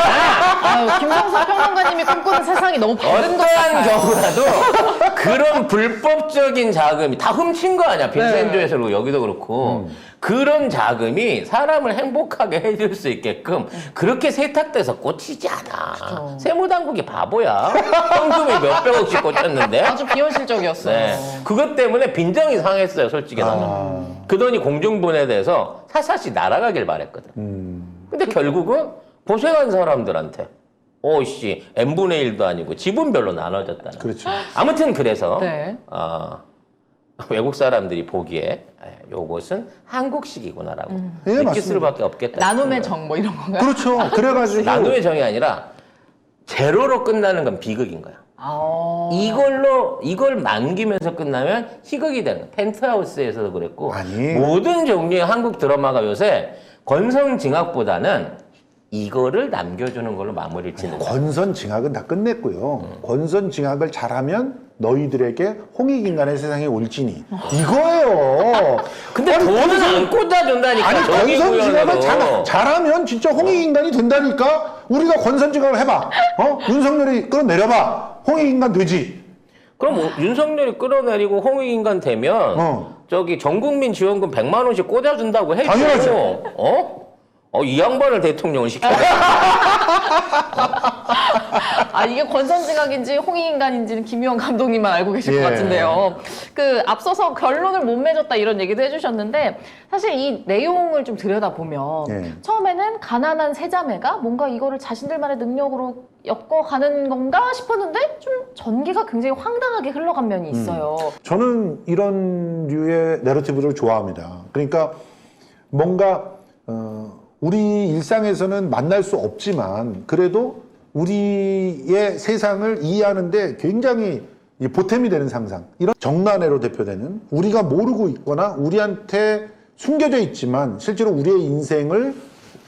Speaker 1: 아유, 김성수 평론가님이 꿈꾸는 세상이 너무 밝은 것
Speaker 2: 어떠한
Speaker 1: 같아요.
Speaker 2: 경우라도 그런 불법적인 자금이 다 훔친 거 아니야. 빈센조에서 그렇고 여기도 그렇고 그런 자금이 사람을 행복하게 해줄 수 있게끔 그렇게 세탁돼서 꽂히지 않아. 세무당국이 바보야. 현금이 몇백억씩 꽂혔는데.
Speaker 1: 아주 비현실적이었어요.
Speaker 2: 네. 그것 때문에 빈정이 상했어요, 솔직히 나는. 그 돈이 공중분해돼서 사사시 날아가길 바랬거든. 근데 결국은 고생한 사람들한테 오씨 n분의 1도 아니고 지분별로 나눠졌다는.
Speaker 3: 그렇죠.
Speaker 2: 아무튼 그래서
Speaker 1: 네.
Speaker 2: 외국 사람들이 보기에 요것은 한국식이구나라고
Speaker 3: 예,
Speaker 2: 느낄
Speaker 3: 맞습니다.
Speaker 2: 수밖에 없겠다.
Speaker 1: 나눔의
Speaker 2: 싶은 거예요.
Speaker 1: 정 뭐 이런 건가요?
Speaker 3: 그렇죠. 그래가지고
Speaker 2: 나눔의 정이 아니라 제로로 끝나는 건 비극인 거야. 이걸 남기면서 끝나면 희극이 되는 거야. 펜트하우스에서도 그랬고
Speaker 3: 아니.
Speaker 2: 모든 종류의 한국 드라마가 요새 권선징악보다는 이거를 남겨주는 걸로 마무리를 짓는 거야.
Speaker 3: 권선징악은 다 끝냈고요. 권선징악을 잘하면 너희들에게 홍익인간의 세상에 올지니 이거예요.
Speaker 2: 근데
Speaker 3: 아니,
Speaker 2: 돈은 안 꽂아준다니까.
Speaker 3: 아니
Speaker 2: 정의
Speaker 3: 권선징악을
Speaker 2: 구현으로.
Speaker 3: 잘하면 진짜 홍익인간이 된다니까. 우리가 권선징악을 해봐. 윤석열이 끌어내려봐. 홍익인간 되지.
Speaker 2: 그럼 윤석열이 끌어내리고 홍익인간 되면 저기 전국민 지원금 100만 원씩 꽂아준다고 해줘.
Speaker 3: 당연하죠.
Speaker 2: 이 양반을 대통령을 시켜야 돼.
Speaker 1: 이게 권선징악인지 홍익인간인지는 김희원 감독님만 알고 계실
Speaker 3: 예.
Speaker 1: 것 같은데요. 그 앞서서 결론을 못 맺었다 이런 얘기도 해주셨는데 사실 이 내용을 좀 들여다보면
Speaker 3: 예.
Speaker 1: 처음에는 가난한 세 자매가 뭔가 이거를 자신들만의 능력으로 엮어가는 건가 싶었는데 좀 전개가 굉장히 황당하게 흘러간 면이 있어요.
Speaker 3: 저는 이런 류의 내러티브를 좋아합니다. 그러니까 뭔가 우리 일상에서는 만날 수 없지만 그래도 우리의 세상을 이해하는데 굉장히 보탬이 되는 상상. 이런 정난해로 대표되는 우리가 모르고 있거나 우리한테 숨겨져 있지만 실제로 우리의 인생을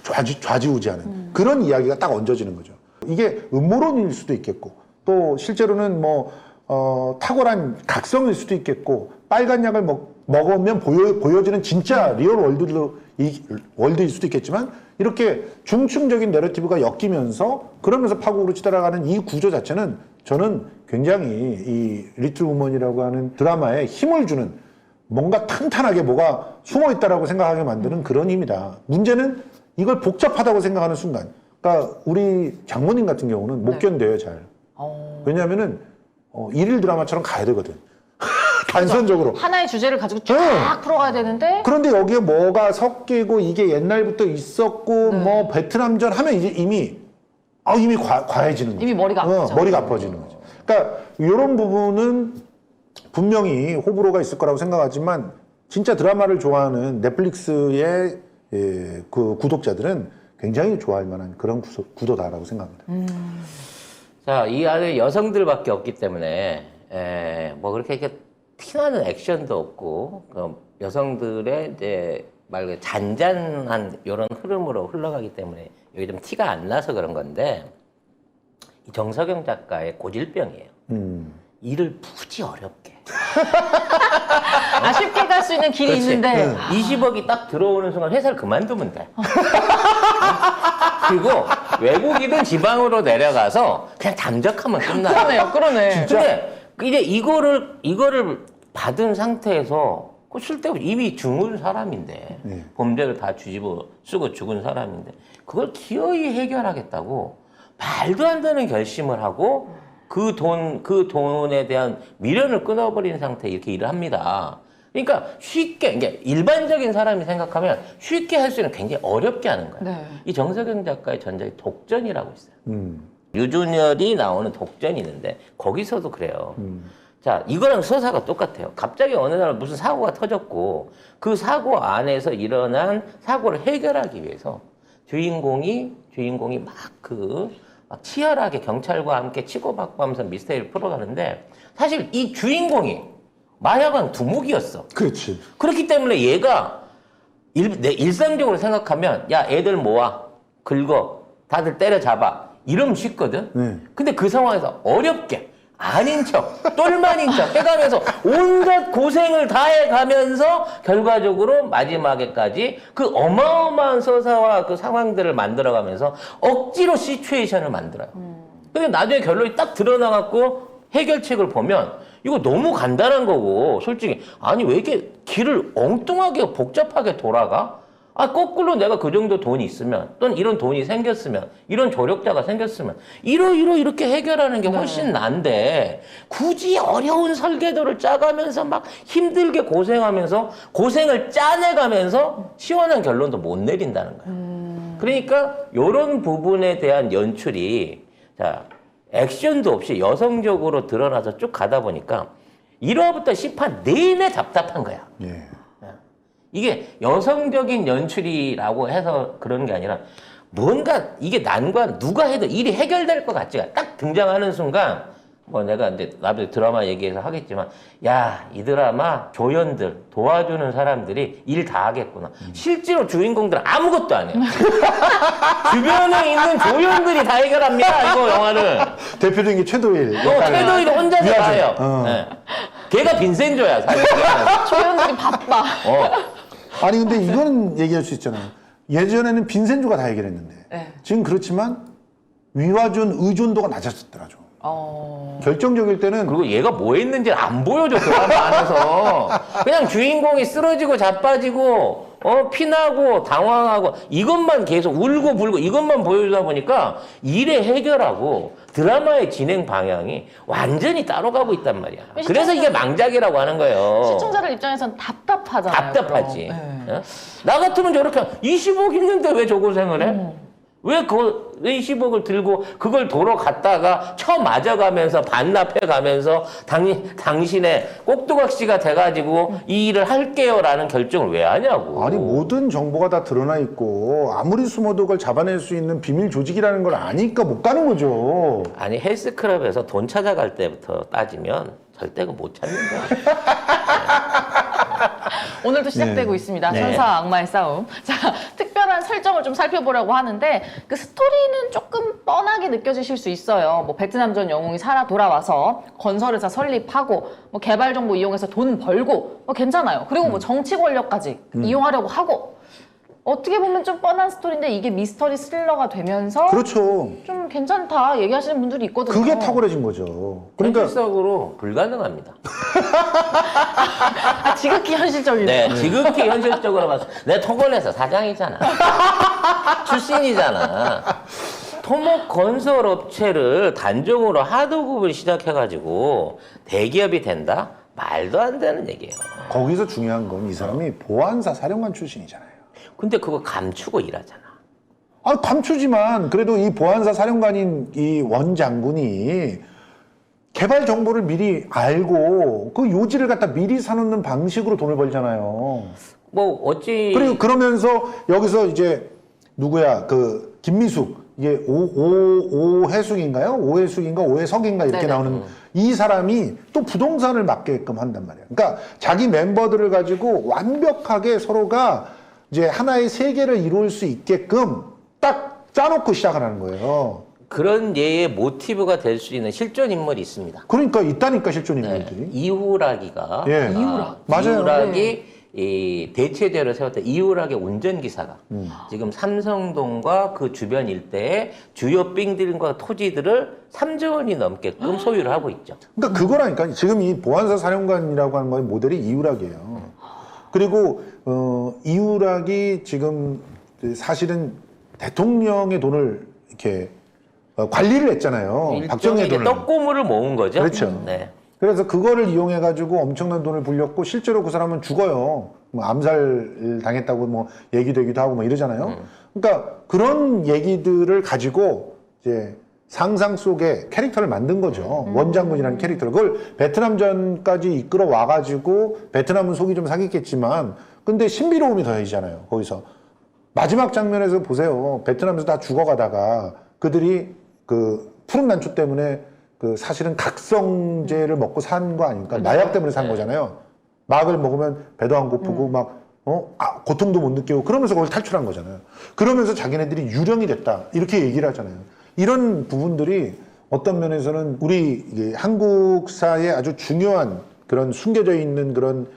Speaker 3: 좌지우지하는 그런 이야기가 딱 얹어지는 거죠. 이게 음모론일 수도 있겠고 또 실제로는 탁월한 각성일 수도 있겠고 빨간 약을 먹으면 보여지는 진짜 리얼 월드일 수도 있겠지만 이렇게 중층적인 내러티브가 엮이면서 그러면서 파국으로 치달아가는 이 구조 자체는 저는 굉장히 이 리틀 우먼이라고 하는 드라마에 힘을 주는 뭔가 탄탄하게 뭐가 숨어있다라고 생각하게 만드는 그런 힘이다. 문제는 이걸 복잡하다고 생각하는 순간 그러니까 우리 장모님 같은 경우는 못 견뎌요 잘. 왜냐하면은 일일 드라마처럼 가야 되거든. 단선적으로.
Speaker 1: 하나의 주제를 가지고 쫙 풀어가야 되는데
Speaker 3: 그런데 여기에 뭐가 섞이고 이게 옛날부터 있었고 뭐 베트남전 하면 이제 이미 과해지는 거죠.
Speaker 1: 이미 머리가 아프죠.
Speaker 3: 머리가 아파지는 거죠. 그러니까 이런 부분은 분명히 호불호가 있을 거라고 생각하지만 진짜 드라마를 좋아하는 넷플릭스의 그 구독자들은 굉장히 좋아할 만한 그런 구도다라고 생각합니다.
Speaker 2: 자, 이 안에 여성들밖에 없기 때문에 뭐 그렇게 티나는 액션도 없고 여성들의 이제 말 그대로 잔잔한 이런 흐름으로 흘러가기 때문에 여기 좀 티가 안 나서 그런 건데 이 정석영 작가의 고질병이에요. 일을 무지 어렵게.
Speaker 1: 쉽게 갈 수 있는 길이
Speaker 2: 그렇지.
Speaker 1: 있는데
Speaker 2: 20억이 딱 들어오는 순간 회사를 그만두면 돼. 그리고 외국이든 지방으로 내려가서 그냥 잠적하면 끝나요.
Speaker 1: 그러네.
Speaker 2: 근데 이제 이거를 받은 상태에서 그 쓸데없이 이미 죽은 사람인데 범죄를 다 뒤집어 쓰고 죽은 사람인데 그걸 기어이 해결하겠다고 말도 안 되는 결심을 하고 그 돈에 대한 미련을 끊어버린 상태에 이렇게 일을 합니다. 그러니까 쉽게, 이게 일반적인 사람이 생각하면 쉽게 할 수 있는 굉장히 어렵게 하는 거예요.
Speaker 1: 네.
Speaker 2: 이 정석영 작가의 전작이 독전이라고 있어요. 유준열이 나오는 독전이 있는데 거기서도 그래요. 자, 이거랑 서사가 똑같아요. 갑자기 어느 날 무슨 사고가 터졌고 그 사고 안에서 일어난 사고를 해결하기 위해서 주인공이 막 치열하게 경찰과 함께 치고받고 하면서 미스터리를 풀어가는데 사실 이 주인공이 마약왕 두목이었어.
Speaker 3: 그렇지.
Speaker 2: 그렇기 때문에 얘가 일상적으로 생각하면 야 애들 모아 긁어 다들 때려잡아 이러면 쉽거든. 근데 그 상황에서 어렵게 아닌 척 똘만인 척 해가면서 온갖 고생을 다 해가면서 결과적으로 마지막에까지 그 어마어마한 서사와 그 상황들을 만들어가면서 억지로 시츄에이션을 만들어요. 근데 나중에 결론이 딱 드러나갖고 해결책을 보면 이거 너무 간단한 거고 솔직히 아니 왜 이렇게 길을 엉뚱하게 복잡하게 돌아가? 아 거꾸로 내가 그 정도 돈이 있으면 또는 이런 돈이 생겼으면 이런 조력자가 생겼으면 이렇게 해결하는 게 훨씬 난데 굳이 어려운 설계도를 짜가면서 막 힘들게 고생하면서 고생을 짜내가면서 시원한 결론도 못 내린다는 거예요. 그러니까 이런 부분에 대한 연출이 자 액션도 없이 여성적으로 드러나서 쭉 가다 보니까 1화부터 10화 내내 답답한 거야.
Speaker 3: 예.
Speaker 2: 이게 여성적인 연출이라고 해서 그런 게 아니라 뭔가 이게 난관 누가 해도 일이 해결될 것 같지가 딱 등장하는 순간 뭐 내가 이제 나도 드라마 얘기해서 하겠지만 야, 이 드라마 조연들 도와주는 사람들이 일 다 하겠구나. 실제로 주인공들은 아무것도 안 해요. 주변에 있는 조연들이 다 해결합니다. 이거 영화를.
Speaker 3: 대표적인 게 최도일.
Speaker 2: 최도일이 혼자서 다 해요.
Speaker 3: 어.
Speaker 2: 네. 걔가 빈센조야 사실.
Speaker 1: 조연들이 바빠.
Speaker 3: 아니 근데 이거는 얘기할 수 있잖아요. 예전에는 빈센조가 다 해결했는데
Speaker 1: 네.
Speaker 3: 지금 그렇지만 위와준 의존도가 낮아졌더라 좀. 결정적일 때는
Speaker 2: 그리고 얘가 뭐 했는지 안 보여줘 드라마 안에서. 그냥 주인공이 쓰러지고 자빠지고 피나고 당황하고 이것만 계속 울고 불고 이것만 보여주다 보니까 일의 해결하고 드라마의 진행 방향이 완전히 따로 가고 있단 말이야. 그래서 이게 망작이라고 하는 거예요.
Speaker 1: 시청자들 입장에서는 답답하잖아요.
Speaker 2: 답답하지.
Speaker 1: 그럼. 네.
Speaker 2: 어? 나 같으면 저렇게 20억 있는데 왜 저 고생을 해? 왜 20억을 들고 그걸 도로 갔다가 맞아가면서 반납해가면서 당신의 꼭두각시가 돼가지고 이 일을 할게요라는 결정을 왜 하냐고.
Speaker 3: 아니 모든 정보가 다 드러나 있고 아무리 숨어도 그걸 잡아낼 수 있는 비밀 조직이라는 걸 아니까 못 가는 거죠.
Speaker 2: 아니 헬스클럽에서 돈 찾아갈 때부터 따지면 절대 못 찾는다.
Speaker 1: 오늘도 시작되고
Speaker 3: 네.
Speaker 1: 있습니다.
Speaker 2: 네.
Speaker 1: 천사와 악마의 싸움. 자, 특별한 설정을 좀 살펴보려고 하는데 그 스토리는 조금 뻔하게 느껴지실 수 있어요. 뭐 베트남전 영웅이 살아 돌아와서 건설회사 설립하고 뭐 개발 정보 이용해서 돈 벌고 뭐 괜찮아요. 그리고 뭐 정치 권력까지 이용하려고 하고 어떻게 보면 좀 뻔한 스토리인데 이게 미스터리 스릴러가 되면서
Speaker 3: 그렇죠.
Speaker 1: 좀 괜찮다 얘기하시는 분들이 있거든요.
Speaker 3: 그게 탁월해진 거죠. 그러니까
Speaker 2: 현실적으로 불가능합니다.
Speaker 1: 지극히 현실적이네요.
Speaker 2: 네, 지극히 현실적으로 봐서 내 토건에서 사장이잖아. 출신이잖아. 토목 건설 업체를 단종으로 하도급을 시작해가지고 대기업이 된다? 말도 안 되는 얘기예요.
Speaker 3: 거기서 중요한 건 이 사람이 보안사 사령관 출신이잖아요.
Speaker 2: 근데 그거 감추고 일하잖아.
Speaker 3: 아, 감추지만 그래도 이 보안사 사령관인 이 원 장군이 개발 정보를 미리 알고 그 요지를 갖다 미리 사놓는 방식으로 돈을 벌잖아요.
Speaker 2: 뭐 어찌
Speaker 3: 그리고 그러면서 여기서 이제 누구야 그 김미숙 이게 오해숙인가요? 오해숙인가 오해석인가 이렇게
Speaker 1: 네네.
Speaker 3: 나오는 이 사람이 또 부동산을 맡게끔 한단 말이에요. 그러니까 자기 멤버들을 가지고 완벽하게 서로가 이제 하나의 세계를 이룰 수 있게끔 딱 짜놓고 시작을 하는 거예요.
Speaker 2: 그런 예의 모티브가 될 수 있는 실존 인물이 있습니다.
Speaker 3: 그러니까 있다니까 실존
Speaker 2: 네.
Speaker 3: 인물들이.
Speaker 2: 이후락이가
Speaker 3: 예.
Speaker 1: 이후락.
Speaker 3: 맞아요.
Speaker 2: 이후락이 이 대체제로 세웠던 이후락의 운전기사가 지금 삼성동과 그 주변 일대의 주요 빙들과 토지들을 3조 원이 넘게끔 소유를 하고 있죠.
Speaker 3: 그러니까 그거라니까 지금 이 보안사 사령관이라고 하는 거의 모델이 이후락이에요. 그리고 이후락이 지금 사실은 대통령의 돈을 이렇게 관리를 했잖아요. 박정희의
Speaker 2: 일종의
Speaker 3: 돈을.
Speaker 2: 떡고물을 모은 거죠.
Speaker 3: 그렇죠.
Speaker 2: 네.
Speaker 3: 그래서 그거를 이용해가지고 엄청난 돈을 불렸고 실제로 그 사람은 죽어요. 뭐 암살 당했다고 뭐 얘기되기도 하고 뭐 이러잖아요. 그러니까 그런 얘기들을 가지고 이제 상상 속에 캐릭터를 만든 거죠. 원장군이라는 캐릭터를. 그걸 베트남전까지 이끌어 와가지고 베트남은 속이 좀 상했겠지만 근데 신비로움이 더해지잖아요. 거기서. 마지막 장면에서 보세요. 베트남에서 다 죽어가다가 그들이 그 푸른 난초 때문에 그 사실은 각성제를 먹고 산 거 아닙니까? 마약 때문에 산 거잖아요. 막을 먹으면 배도 안 고프고 막 고통도 못 느끼고 그러면서 거기서 탈출한 거잖아요. 그러면서 자기네들이 유령이 됐다 이렇게 얘기를 하잖아요. 이런 부분들이 어떤 면에서는 우리 이게 한국사의 아주 중요한 그런 숨겨져 있는 그런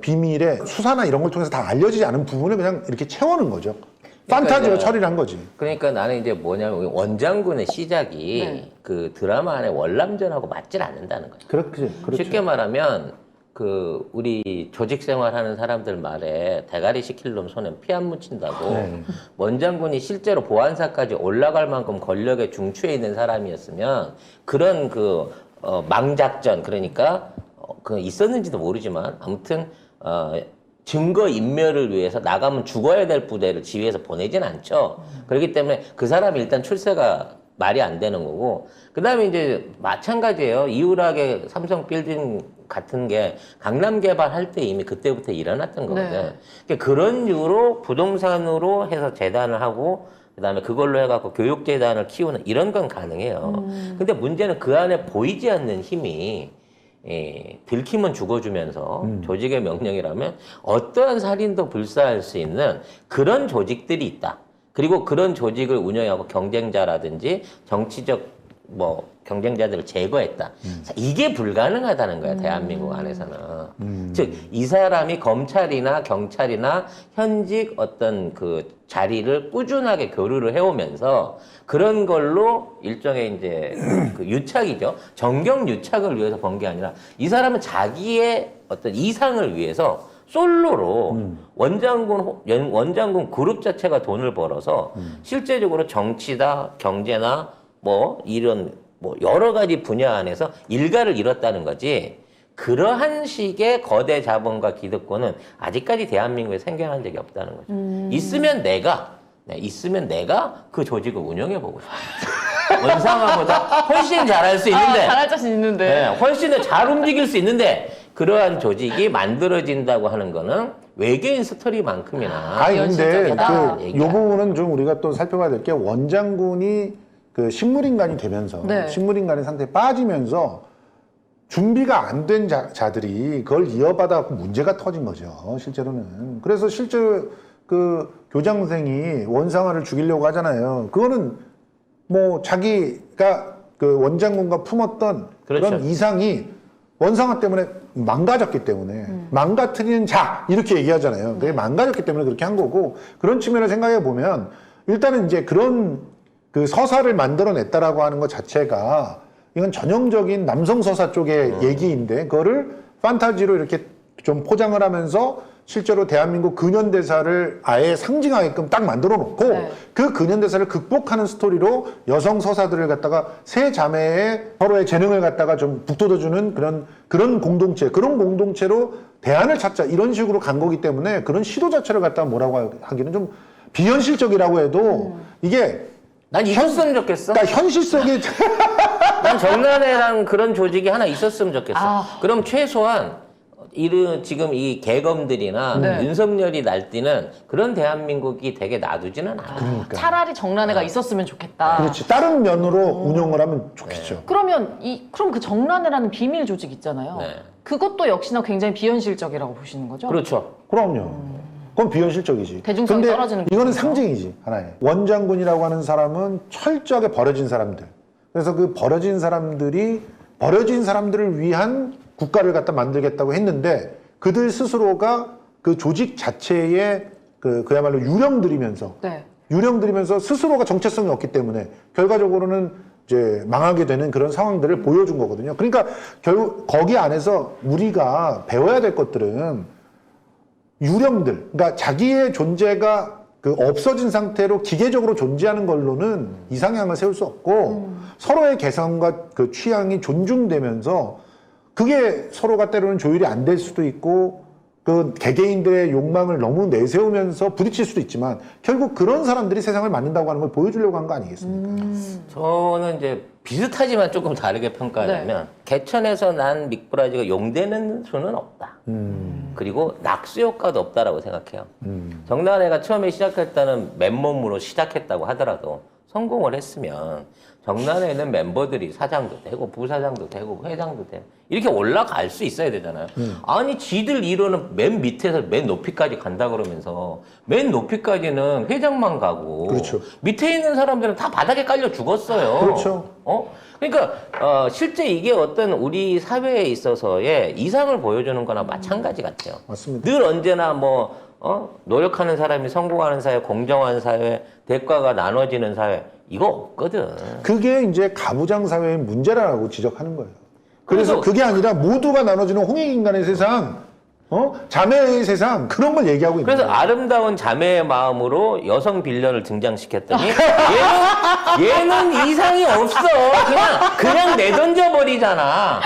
Speaker 3: 비밀의 수사나 이런 걸 통해서 다 알려지지 않은 부분을 그냥 이렇게 채워놓은 거죠. 판타지로
Speaker 2: 이제
Speaker 3: 처리를 한 거지.
Speaker 2: 그러니까 나는 이제 뭐냐면 원장군의 시작이
Speaker 1: 네.
Speaker 2: 그 드라마 안에 월남전하고 맞질 않는다는 거죠.
Speaker 3: 그렇지. 그렇죠.
Speaker 2: 쉽게 말하면 그 우리 조직 생활하는 사람들 말에 대가리 시킬 놈 손엔 피 안 묻힌다고
Speaker 3: 네.
Speaker 2: 원장군이 실제로 보안사까지 올라갈 만큼 권력에 중추해 있는 사람이었으면 그런 그 망작전 그러니까 그 있었는지도 모르지만 아무튼 증거 인멸을 위해서 나가면 죽어야 될 부대를 지휘해서 보내진 않죠. 그렇기 때문에 그 사람이 일단 출세가 말이 안 되는 거고 그다음에 이제 마찬가지예요. 이후락의 삼성 빌딩 같은 게 강남 개발할 때 이미 그때부터 일어났던 거거든.
Speaker 1: 네.
Speaker 2: 그러니까 그런 이유로 부동산으로 해서 재단을 하고 그다음에 그걸로 해갖고 교육재단을 키우는 이런 건 가능해요. 근데 문제는 그 안에 보이지 않는 힘이 들키면 죽어주면서 조직의 명령이라면 어떠한 살인도 불사할 수 있는 그런 조직들이 있다. 그리고 그런 조직을 운영하고 경쟁자라든지 정치적 뭐 경쟁자들을 제거했다. 자, 이게 불가능하다는 거야 대한민국 안에서는. 즉 이 사람이 검찰이나 경찰이나 현직 어떤 그 자리를 꾸준하게 교류를 해오면서 그런 걸로 일종의 이제 그 유착이죠. 정경 유착을 위해서 번 게 아니라 이 자기의 어떤 이상을 위해서 솔로로 원장군 그룹 자체가 돈을 벌어서 실제적으로 정치다, 경제나 뭐 이런 뭐 여러 가지 분야 안에서 일가를 이뤘다는 거지. 그러한 식의 거대 자본과 기득권은 아직까지 대한민국에 생겨난 적이 없다는 거죠. 있으면 내가 그 조직을 운영해 보고 싶어요. 원상화보다 훨씬 잘할 수 있는데,
Speaker 1: 잘할 자신 있는데.
Speaker 2: 네, 훨씬 더 잘 움직일 수 있는데 그러한 조직이 만들어진다고 하는 거는 외계인 스토리만큼이나
Speaker 3: 아니 근데
Speaker 1: 현실적이다.
Speaker 3: 이 부분은 좀 우리가 또 살펴봐야 될 게 원장군이 그 식물인간이 되면서
Speaker 1: 네.
Speaker 3: 식물인간의 상태에 빠지면서 준비가 안 된 자들이 그걸 이어받아 갖고 문제가 터진 거죠 실제로는. 그래서 실제 그 교장선생이 원상화를 죽이려고 하잖아요. 그거는 뭐 자기가 그 원장군과 품었던
Speaker 2: 그렇죠.
Speaker 3: 그런 이상이 원상화 때문에 망가졌기 때문에 망가뜨리는 자 이렇게 얘기하잖아요. 그게 망가졌기 때문에 그렇게 한 거고 그런 측면을 생각해 보면 일단은 이제 그런 그 서사를 만들어냈다라고 하는 것 자체가 이건 전형적인 남성 서사 쪽의 얘기인데 그거를 판타지로 이렇게 좀 포장을 하면서 실제로 대한민국 근현대사를 아예 상징하게끔 딱 만들어 놓고
Speaker 1: 네.
Speaker 3: 그 근현대사를 극복하는 스토리로 여성 서사들을 갖다가 세 자매의 서로의 재능을 갖다가 좀 북돋아주는 그런 공동체로 대안을 찾자 이런 식으로 간 거기 때문에 그런 시도 자체를 갖다가 뭐라고 하기는 좀 비현실적이라고 해도 이게
Speaker 2: 난 있었으면 좋겠어.
Speaker 3: 그러니까 현실 속에
Speaker 2: 난 정난회랑 그런 조직이 하나 있었으면 좋겠어. 그럼 최소한 지금 이 개검들이나
Speaker 1: 네.
Speaker 2: 윤석열이 날뛰는 그런 대한민국이 되게 놔두지는 않아.
Speaker 3: 그러니까.
Speaker 1: 차라리 정란회가 있었으면 좋겠다.
Speaker 3: 그렇지 다른 면으로 운영을 하면 좋겠죠.
Speaker 1: 그러면 그럼 그 정란회라는 비밀 조직 있잖아요.
Speaker 2: 네.
Speaker 1: 그것도 역시나 굉장히 비현실적이라고 보시는 거죠?
Speaker 2: 그렇죠.
Speaker 3: 그럼요. 그건 비현실적이지.
Speaker 1: 대중성이
Speaker 3: 근데
Speaker 1: 떨어지는
Speaker 3: 이거는
Speaker 1: 거죠.
Speaker 3: 상징이지, 하나의. 원장군이라고 하는 사람은 철저하게 버려진 사람들. 그래서 그 버려진 사람들을 위한 국가를 갖다 만들겠다고 했는데 그들 스스로가 그 조직 자체에 그야말로 유령들이면서 스스로가 정체성이 없기 때문에 결과적으로는 이제 망하게 되는 그런 상황들을 보여준 거거든요. 그러니까 결국 거기 안에서 우리가 배워야 될 것들은 유령들, 그러니까 자기의 존재가 없어진 상태로 기계적으로 존재하는 걸로는 이상향을 세울 수 없고 서로의 개성과 그 취향이 존중되면서 그게 서로가 때로는 조율이 안 될 수도 있고 그 개개인들의 욕망을 너무 내세우면서 부딪힐 수도 있지만 결국 그런 사람들이 세상을 만든다고 하는 걸 보여주려고 한 거 아니겠습니까?
Speaker 2: 저는 이제 비슷하지만 조금 다르게 평가하자면 개천에서 난 미꾸라지가 용되는 수는 없다. 그리고 낙수 효과도 없다라고 생각해요. 정나래가 처음에 시작할 때는 맨몸으로 시작했다고 하더라도 성공을 했으면 정나래에는 멤버들이 사장도 되고 부사장도 되고 회장도 되고 이렇게 올라갈 수 있어야 되잖아요. 아니 지들 이론은 맨 밑에서 맨 높이까지 간다 그러면서 맨 높이까지는 회장만 가고
Speaker 3: 그렇죠.
Speaker 2: 밑에 있는 사람들은 다 바닥에 깔려 죽었어요.
Speaker 3: 그렇죠.
Speaker 2: 그러니까 실제 이게 어떤 우리 사회에 있어서의 이상을 보여주는 거나 마찬가지 같아요.
Speaker 3: 맞습니다.
Speaker 2: 늘 언제나 노력하는 사람이 성공하는 사회, 공정한 사회, 대가가 나눠지는 사회 이거 없거든.
Speaker 3: 그게 이제 가부장 사회의 문제라고 지적하는 거예요. 그래서 그게 아니라 모두가 나눠지는 홍익인간의 세상, 자매의 세상 그런 걸 얘기하고 있는
Speaker 2: 그래서
Speaker 3: 거예요.
Speaker 2: 아름다운 자매의 마음으로 여성 빌런을 등장시켰더니 얘는 이상이 없어. 그냥 내던져 버리잖아.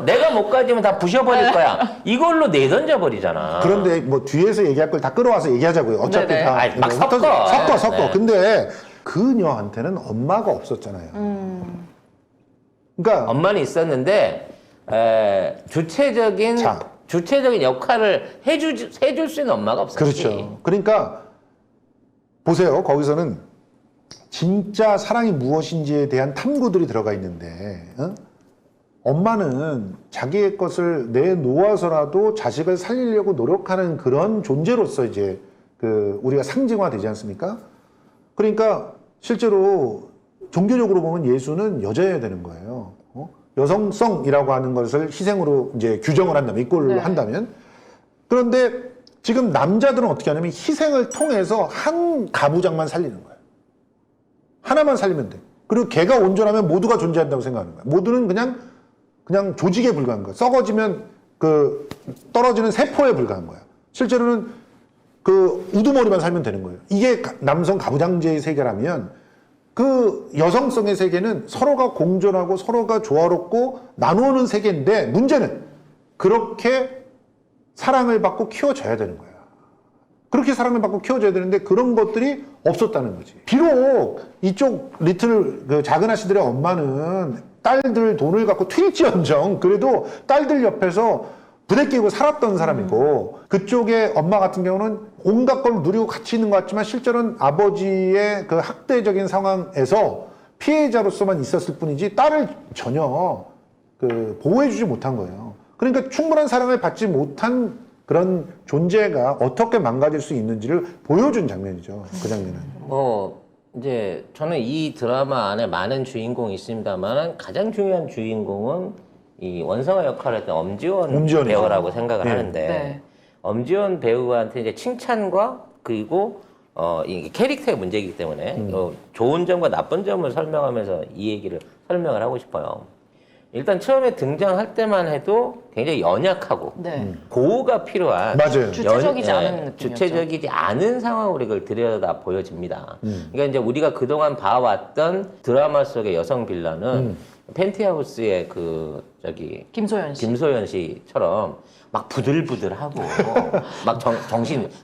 Speaker 2: 내가 못 가지면 다 부셔버릴 거야. 이걸로 내던져 버리잖아.
Speaker 3: 그런데 뭐 뒤에서 얘기할 걸 다 끌어와서 얘기하자고요. 어차피
Speaker 1: 네네.
Speaker 3: 다
Speaker 2: 아니, 막 섞어.
Speaker 3: 섞어.
Speaker 2: 네.
Speaker 3: 근데 그녀한테는 엄마가 없었잖아요. 그러니까
Speaker 2: 엄마는 있었는데 주체적인 역할을 해줄 수 있는 엄마가 없었지.
Speaker 3: 그렇죠. 그러니까 보세요. 거기서는 진짜 사랑이 무엇인지에 대한 탐구들이 들어가 있는데 엄마는 자기의 것을 내놓아서라도 자식을 살리려고 노력하는 그런 존재로서 이제 우리가 상징화되지 않습니까? 그러니까 실제로 종교적으로 보면 예수는 여자여야 되는 거예요. 여성성이라고 하는 것을 희생으로 이제 규정을 한다면, 이꼴로 한다면. 그런데 지금 남자들은 어떻게 하냐면 희생을 통해서 한 가부장만 살리는 거예요. 하나만 살리면 돼. 그리고 걔가 온전하면 모두가 존재한다고 생각하는 거예요. 모두는 그냥 조직에 불과한 거예요. 썩어지면 떨어지는 세포에 불과한 거예요. 실제로는 우두머리만 살면 되는 거예요. 이게 남성 가부장제의 세계라면 그 여성성의 세계는 서로가 공존하고 서로가 조화롭고 나누는 세계인데 문제는 그렇게 사랑을 받고 키워져야 되는 거야. 그렇게 사랑을 받고 키워져야 되는데 그런 것들이 없었다는 거지. 비록 이쪽 작은 아씨들의 엄마는 딸들 돈을 갖고 튈지언정 그래도 딸들 옆에서 부대 끼고 살았던 사람이고 그쪽의 엄마 같은 경우는 온갖 걸 누리고 같이 있는 것 같지만 실제로는 아버지의 그 학대적인 상황에서 피해자로서만 있었을 뿐이지 딸을 전혀 보호해주지 못한 거예요. 그러니까 충분한 사랑을 받지 못한 그런 존재가 어떻게 망가질 수 있는지를 보여준 장면이죠. 그 장면은.
Speaker 2: 이제 저는 이 드라마 안에 많은 주인공이 있습니다만 가장 중요한 주인공은 이 원성아 역할을 했던 엄지원 배우라고 생각을 하는데 엄지원 배우한테 이제 칭찬과 그리고 이 캐릭터의 문제이기 때문에 좋은 점과 나쁜 점을 설명하면서 이 얘기를 설명을 하고 싶어요. 일단 처음에 등장할 때만 해도 굉장히 연약하고 고우가 필요한
Speaker 3: 맞아요.
Speaker 1: 주체적이지 않은 느낌이었죠.
Speaker 2: 주체적이지 않은 상황으로 이걸 들여다 보여집니다. 그러니까 이제 우리가 그동안 봐왔던 드라마 속의 여성 빌런은 펜트하우스의
Speaker 1: 김소연
Speaker 2: 씨처럼 막 부들부들하고 막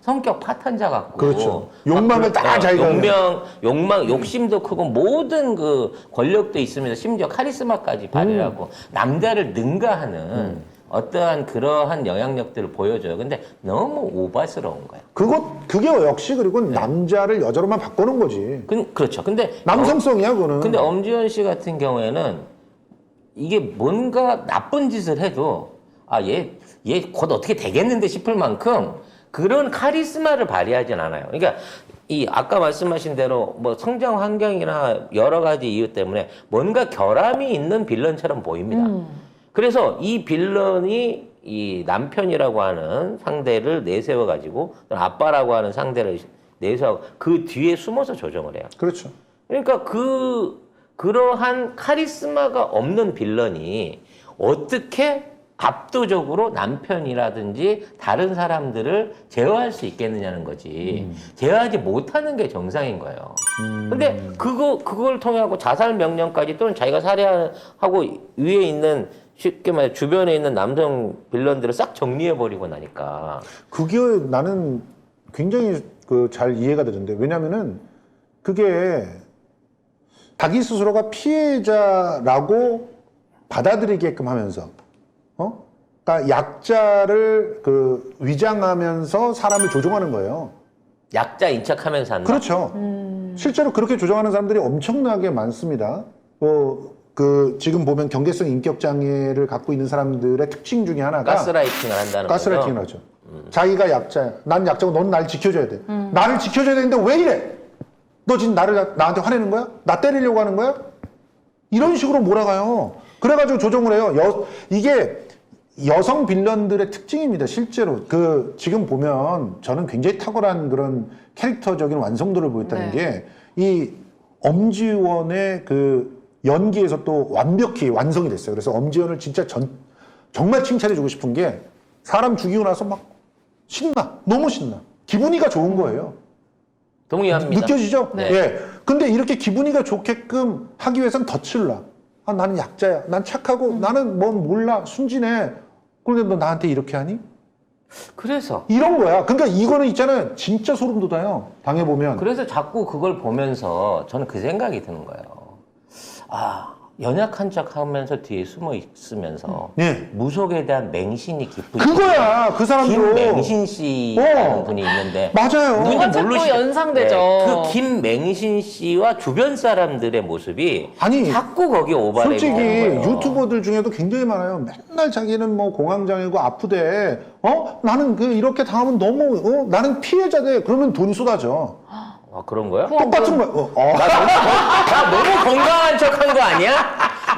Speaker 2: 성격 파탄자 같고
Speaker 3: 그렇죠. 욕망을 다 자기가
Speaker 2: 욕심도 크고 모든 그 권력도 있으면서 심지어 카리스마까지 발휘하고 남자를 능가하는 어떠한 그러한 영향력들을 보여줘요. 근데 너무 오바스러운 거예요.
Speaker 3: 그게 역시 그리고 남자를 여자로만 바꾸는 거지.
Speaker 2: 그렇죠. 근데
Speaker 3: 남성성이야 그거는.
Speaker 2: 근데 엄지원 씨 같은 경우에는 이게 뭔가 나쁜 짓을 해도 얘 곧 어떻게 되겠는데 싶을 만큼 그런 카리스마를 발휘하진 않아요. 그러니까 이 아까 말씀하신 대로 뭐 성장 환경이나 여러 가지 이유 때문에 뭔가 결함이 있는 빌런처럼 보입니다. 그래서 이 빌런이 이 남편이라고 하는 상대를 내세워 가지고 아빠라고 하는 상대를 내세워 그 뒤에 숨어서 조정을 해요.
Speaker 3: 그렇죠.
Speaker 2: 그러니까 그러한 카리스마가 없는 빌런이 어떻게 압도적으로 남편이라든지 다른 사람들을 제어할 수 있겠느냐는 거지. 제어하지 못하는 게 정상인 거예요. 근데 그걸 통해 하고 자살 명령까지 또는 자기가 살해하고 위에 있는 쉽게 말해 주변에 있는 남성 빌런들을 싹 정리해버리고 나니까.
Speaker 3: 그게 나는 굉장히 잘 이해가 되는데, 왜냐면은 그게 자기 스스로가 피해자라고 받아들이게끔 하면서, 그러니까 약자를 위장하면서 사람을 조종하는 거예요.
Speaker 2: 약자인 척하면서 한다.
Speaker 3: 그렇죠. 실제로 그렇게 조종하는 사람들이 엄청나게 많습니다. 지금 보면 경계성 인격 장애를 갖고 있는 사람들의 특징 중에 하나가
Speaker 2: 가스라이팅을 한다는
Speaker 3: 가스라이팅을
Speaker 2: 거죠.
Speaker 3: 하죠. 자기가 약자야. 난 약자고 넌 날 지켜줘야 돼. 나를 지켜줘야 되는데 왜 이래? 너 지금 나한테 화내는 거야? 나 때리려고 하는 거야? 이런 식으로 몰아가요. 그래가지고 조정을 해요. 이게 여성 빌런들의 특징입니다. 실제로 지금 보면 저는 굉장히 탁월한 그런 캐릭터적인 완성도를 보였다는 게 이 엄지원의 연기에서 또 완벽히 완성이 됐어요. 그래서 엄지원을 진짜 정말 칭찬해주고 싶은 게 사람 죽이고 나서 막 신나, 너무 신나, 기분이가 좋은 거예요.
Speaker 2: 동의합니다.
Speaker 3: 느껴지죠?
Speaker 1: 네.
Speaker 3: 예. 근데 이렇게 기분이가 좋게끔 하기 위해서는 덫을 놔. 나는 약자야. 난 착하고 나는 뭐 몰라. 순진해. 그런데 너 나한테 이렇게 하니?
Speaker 2: 그래서
Speaker 3: 이런 거야. 그러니까 이거는 있잖아요. 진짜 소름 돋아요. 당해보면.
Speaker 2: 그래서 자꾸 그걸 보면서 저는 그 생각이 드는 거예요. 아, 연약한 척 하면서 뒤에 숨어 있으면서
Speaker 3: 예.
Speaker 2: 무속에 대한 맹신이 깊으신
Speaker 3: 그거야. 그 사람도.
Speaker 2: 김맹신 씨라는 분이 있는데
Speaker 3: 맞아요.
Speaker 2: 누군지
Speaker 1: 누가 자꾸
Speaker 2: 모르시죠?
Speaker 1: 연상되죠.
Speaker 2: 그 김맹신 씨와 주변 사람들의 모습이
Speaker 3: 아니,
Speaker 2: 자꾸 거기에 오바되고
Speaker 3: 솔직히
Speaker 2: 있는 거예요.
Speaker 3: 유튜버들 중에도 굉장히 많아요. 맨날 자기는 뭐 공황장애고 아프대. 나는 이렇게 당하면 너무 나는 피해자돼. 그러면 돈이 쏟아져.
Speaker 2: 아, 그런 거야?
Speaker 3: 똑같은 거야.
Speaker 2: 나 너무 건강한 척 한 거 아니야?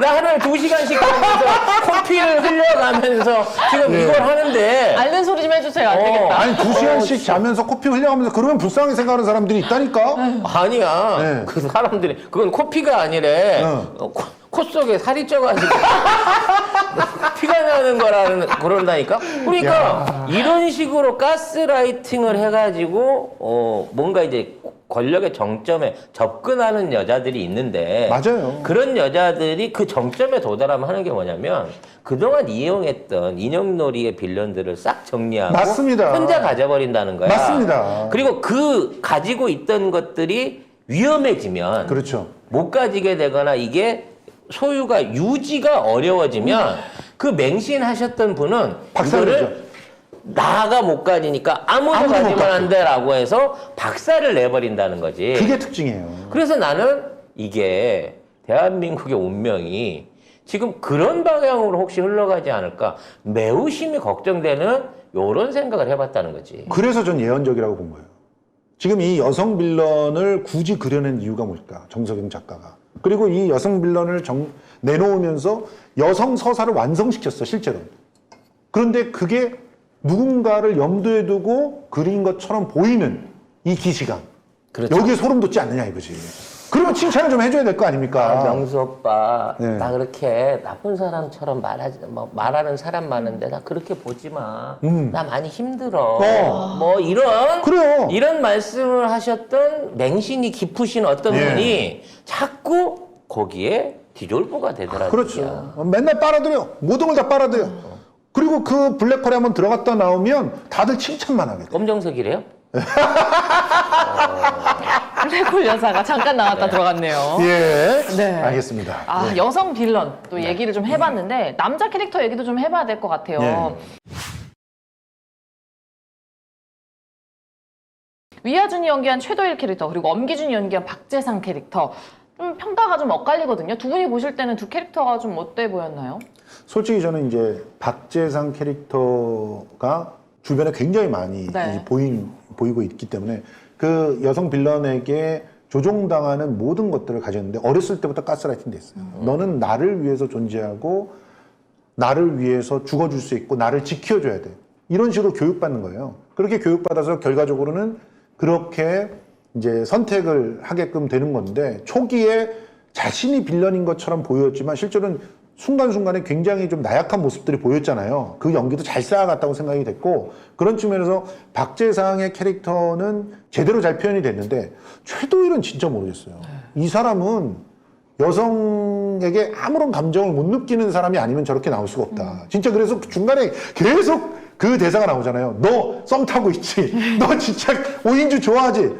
Speaker 2: 나 하루에 2시간씩 하면서 커피를 흘려가면서 지금
Speaker 3: 네.
Speaker 2: 이걸 하는데
Speaker 1: 앓는 소리 좀 해주세요. 안 되겠다.
Speaker 3: 아니 2시간씩 자면서 커피 흘려가면서 그러면 불쌍하게 생각하는 사람들이 있다니까.
Speaker 2: 아니야.
Speaker 3: 네.
Speaker 2: 그 사람들이 그건 코피가 아니래. 코 속에 살이 쪄가지고 피가 나는 거라는 그런다니까. 그러니까 이런 식으로 가스라이팅을 해가지고 뭔가 이제 권력의 정점에 접근하는 여자들이 있는데
Speaker 3: 맞아요.
Speaker 2: 그런 여자들이 그 정점에 도달하면 하는 게 뭐냐면 그동안 이용했던 인형놀이의 빌런들을 싹 정리하고
Speaker 3: 맞습니다.
Speaker 2: 혼자 가져버린다는 거야.
Speaker 3: 맞습니다.
Speaker 2: 그리고 가지고 있던 것들이 위험해지면
Speaker 3: 그렇죠.
Speaker 2: 못 가지게 되거나 이게 소유가 유지가 어려워지면 그 맹신하셨던 분은
Speaker 3: 박살내죠.
Speaker 2: 이거를 나가 못 가지니까 아무도
Speaker 3: 아무도 못
Speaker 2: 가지면
Speaker 3: 갖고.
Speaker 2: 안 돼라고 해서 박살을 내버린다는 거지.
Speaker 3: 그게 특징이에요.
Speaker 2: 그래서 나는 이게 대한민국의 운명이 지금 그런 방향으로 혹시 흘러가지 않을까 매우 심히 걱정되는 이런 생각을 해봤다는 거지.
Speaker 3: 그래서 전 예언적이라고 본 거예요. 지금 이 여성 빌런을 굳이 그려낸 이유가 뭘까? 정석영 작가가. 그리고 이 여성 빌런을 내놓으면서 여성 서사를 완성시켰어, 실제로. 그런데 그게 누군가를 염두에 두고 그린 것처럼 보이는 이 기시감.
Speaker 2: 그렇죠.
Speaker 3: 여기에 소름 돋지 않느냐 이거지. 그러면 칭찬을 좀 해줘야 될 거 아닙니까?
Speaker 2: 명수 오빠,
Speaker 3: 네.
Speaker 2: 나 그렇게 나쁜 사람처럼 말하는 사람 많은데 나 그렇게 보지 마. 나 많이 힘들어. 뭐
Speaker 3: 그래요.
Speaker 2: 이런 말씀을 하셨던 맹신이 깊으신 어떤
Speaker 3: 예.
Speaker 2: 분이 자꾸 거기에 디졸브가 되더라고요.
Speaker 3: 그렇죠. 맨날 빨아들여. 모든 걸 다 빨아들여. 그리고 그 블랙홀에 한번 들어갔다 나오면 다들 칭찬만 하게 돼.
Speaker 2: 검정색이래요?
Speaker 1: 블랙홀 여사가 잠깐 나왔다 들어갔네요.
Speaker 3: 예.
Speaker 1: 네.
Speaker 3: 알겠습니다.
Speaker 1: 아,
Speaker 3: 예.
Speaker 1: 여성 빌런 또 얘기를 좀 해봤는데 남자 캐릭터 얘기도 좀 해봐야 될 것 같아요.
Speaker 3: 네.
Speaker 1: 위아준이 연기한 최도일 캐릭터 그리고 엄기준이 연기한 박재상 캐릭터 좀 평가가 좀 엇갈리거든요. 두 분이 보실 때는 두 캐릭터가 좀 어때 보였나요?
Speaker 3: 솔직히 저는 이제 박재상 캐릭터가 주변에 굉장히 많이
Speaker 1: 네.
Speaker 3: 보이고 있기 때문에 그 여성 빌런에게 조종당하는 모든 것들을 가졌는데 어렸을 때부터 가스라이팅 됐어요. 너는 나를 위해서 존재하고 나를 위해서 죽어줄 수 있고 나를 지켜줘야 돼. 이런 식으로 교육받는 거예요. 그렇게 교육받아서 결과적으로는 그렇게 이제 선택을 하게끔 되는 건데 초기에 자신이 빌런인 것처럼 보였지만 실제로는 순간순간에 굉장히 좀 나약한 모습들이 보였잖아요. 그 연기도 잘 쌓아갔다고 생각이 됐고 그런 측면에서 박재상의 캐릭터는 제대로 잘 표현이 됐는데 최도일은 진짜 모르겠어요. 이 사람은 여성에게 아무런 감정을 못 느끼는 사람이 아니면 저렇게 나올 수가 없다. 진짜 그래서 중간에 계속 그 대사가 나오잖아요. 너 썸 타고 있지? 너 진짜 오인주 좋아하지?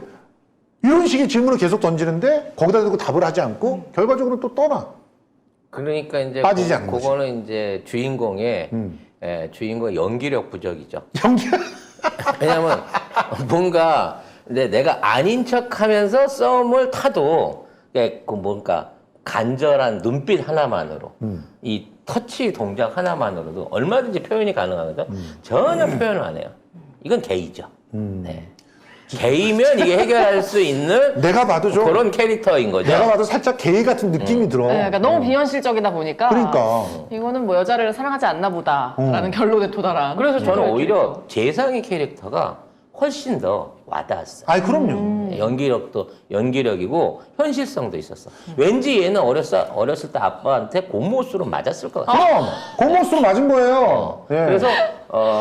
Speaker 3: 이런 식의 질문을 계속 던지는데 거기다 대고 답을 하지 않고 결과적으로 또 떠나.
Speaker 2: 그러니까 이제
Speaker 3: 빠지지 않는
Speaker 2: 그거는 이제 주인공의 주인공의 연기력 부족이죠.
Speaker 3: 연기
Speaker 2: 왜냐면 뭔가 근데 내가 아닌 척하면서 썸을 타도 그 뭔가 간절한 눈빛 하나만으로 이 터치 동작 하나만으로도 얼마든지 표현이 가능하거든. 전혀 표현을 안 해요. 이건 게이죠. 네. 게이면 이게 해결할 수 있는
Speaker 3: 내가 봐도 좀
Speaker 2: 그런 캐릭터인 거죠.
Speaker 3: 내가 봐도 살짝 게이 같은 느낌이 들어.
Speaker 1: 네, 그러니까 너무 비현실적이다 보니까
Speaker 3: 그러니까.
Speaker 1: 이거는 뭐 여자를 사랑하지 않나 보다라는 결론에 도달한.
Speaker 2: 그래서 저는
Speaker 1: 그런
Speaker 2: 오히려 재상의 캐릭터가 훨씬 더 와닿았어요.
Speaker 3: 아이 그럼요.
Speaker 2: 연기력이고 현실성도 있었어. 왠지 얘는 어렸을 때 아빠한테 고무수로 맞았을 것 같아.
Speaker 3: 그럼 고모스로 맞은 거예요. 예.
Speaker 2: 그래서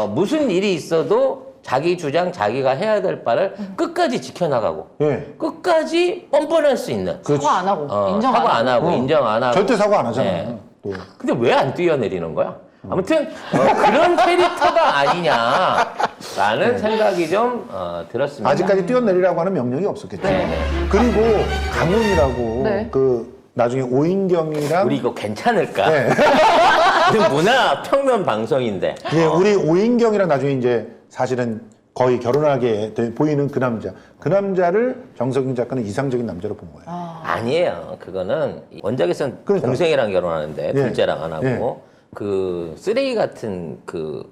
Speaker 2: 무슨 일이 있어도 자기 주장, 자기가 해야 될 바를 끝까지 지켜나가고
Speaker 3: 예.
Speaker 2: 끝까지 뻔뻔할 수 있는.
Speaker 1: 사과 안 하고 인정
Speaker 2: 사과 안 하고
Speaker 3: 어.
Speaker 2: 인정 안 하고.
Speaker 3: 절대 사과 안 하잖아요.
Speaker 2: 네.
Speaker 3: 또.
Speaker 2: 근데 왜 안 뛰어내리는 거야? 아무튼 그런 캐릭터가 아니냐라는 생각이 좀 들었습니다.
Speaker 3: 아직까지 뛰어내리라고 하는 명령이 없었겠죠. 그리고 강훈이라고
Speaker 1: 네.
Speaker 3: 그 나중에 오인경이랑
Speaker 2: 우리 이거 괜찮을까?
Speaker 3: 네.
Speaker 2: 이거 문화 평론 방송인데.
Speaker 3: 예, 우리 오인경이랑 나중에 이제 사실은 거의 결혼하게 보이는 그 남자. 그 남자를 정석인 작가는 이상적인 남자로 본 거예요.
Speaker 2: 아니에요. 그거는 원작에서는
Speaker 3: 그러니까.
Speaker 2: 동생이랑 결혼하는데
Speaker 3: 예.
Speaker 2: 둘째랑 안 하고
Speaker 3: 예.
Speaker 2: 그 쓰레기 같은 그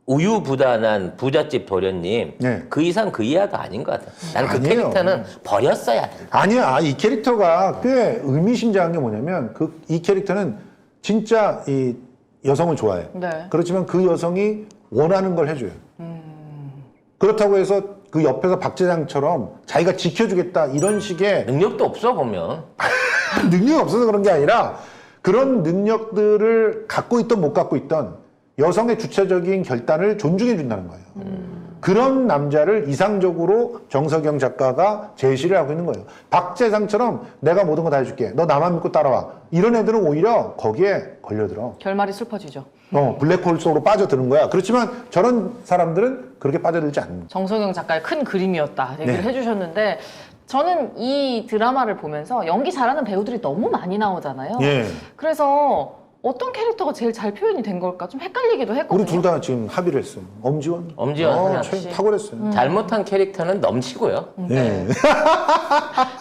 Speaker 2: 우유부단한 부잣집 도련님
Speaker 3: 예.
Speaker 2: 그 이상 그 이하가 아닌 것 같아. 나는 그
Speaker 3: 아니에요.
Speaker 2: 캐릭터는 버렸어야 돼.
Speaker 3: 아니야, 이 캐릭터가 꽤 의미심장한 게 뭐냐면 이 캐릭터는 진짜 이 여성을 좋아해.
Speaker 1: 네.
Speaker 3: 그렇지만 그 여성이 원하는 걸 해줘요. 그렇다고 해서 그 옆에서 박재장처럼 자기가 지켜주겠다 이런 식의
Speaker 2: 능력도 없어 보면.
Speaker 3: 능력이 없어서 그런 게 아니라 그런 능력들을 갖고 있던 못 갖고 있던 여성의 주체적인 결단을 존중해 준다는 거예요. 그런 남자를 이상적으로 정석영 작가가 제시를 하고 있는 거예요. 박재상처럼 내가 모든 거 다 해줄게. 너 나만 믿고 따라와. 이런 애들은 오히려 거기에 걸려들어.
Speaker 1: 결말이 슬퍼지죠.
Speaker 3: 블랙홀 속으로 빠져드는 거야. 그렇지만 저런 사람들은 그렇게 빠져들지 않는.
Speaker 1: 정석영 작가의 큰 그림이었다 얘기를
Speaker 3: 네.
Speaker 1: 해주셨는데 저는 이 드라마를 보면서 연기 잘하는 배우들이 너무 많이 나오잖아요.
Speaker 3: 예.
Speaker 1: 그래서 어떤 캐릭터가 제일 잘 표현이 된 걸까 좀 헷갈리기도 했거든요.
Speaker 3: 우리 둘 다 지금 합의를 했어요. 엄지원.
Speaker 2: 엄지원
Speaker 3: 최 탁월했어요.
Speaker 2: 잘못한 캐릭터는 넘치고요.
Speaker 3: 예.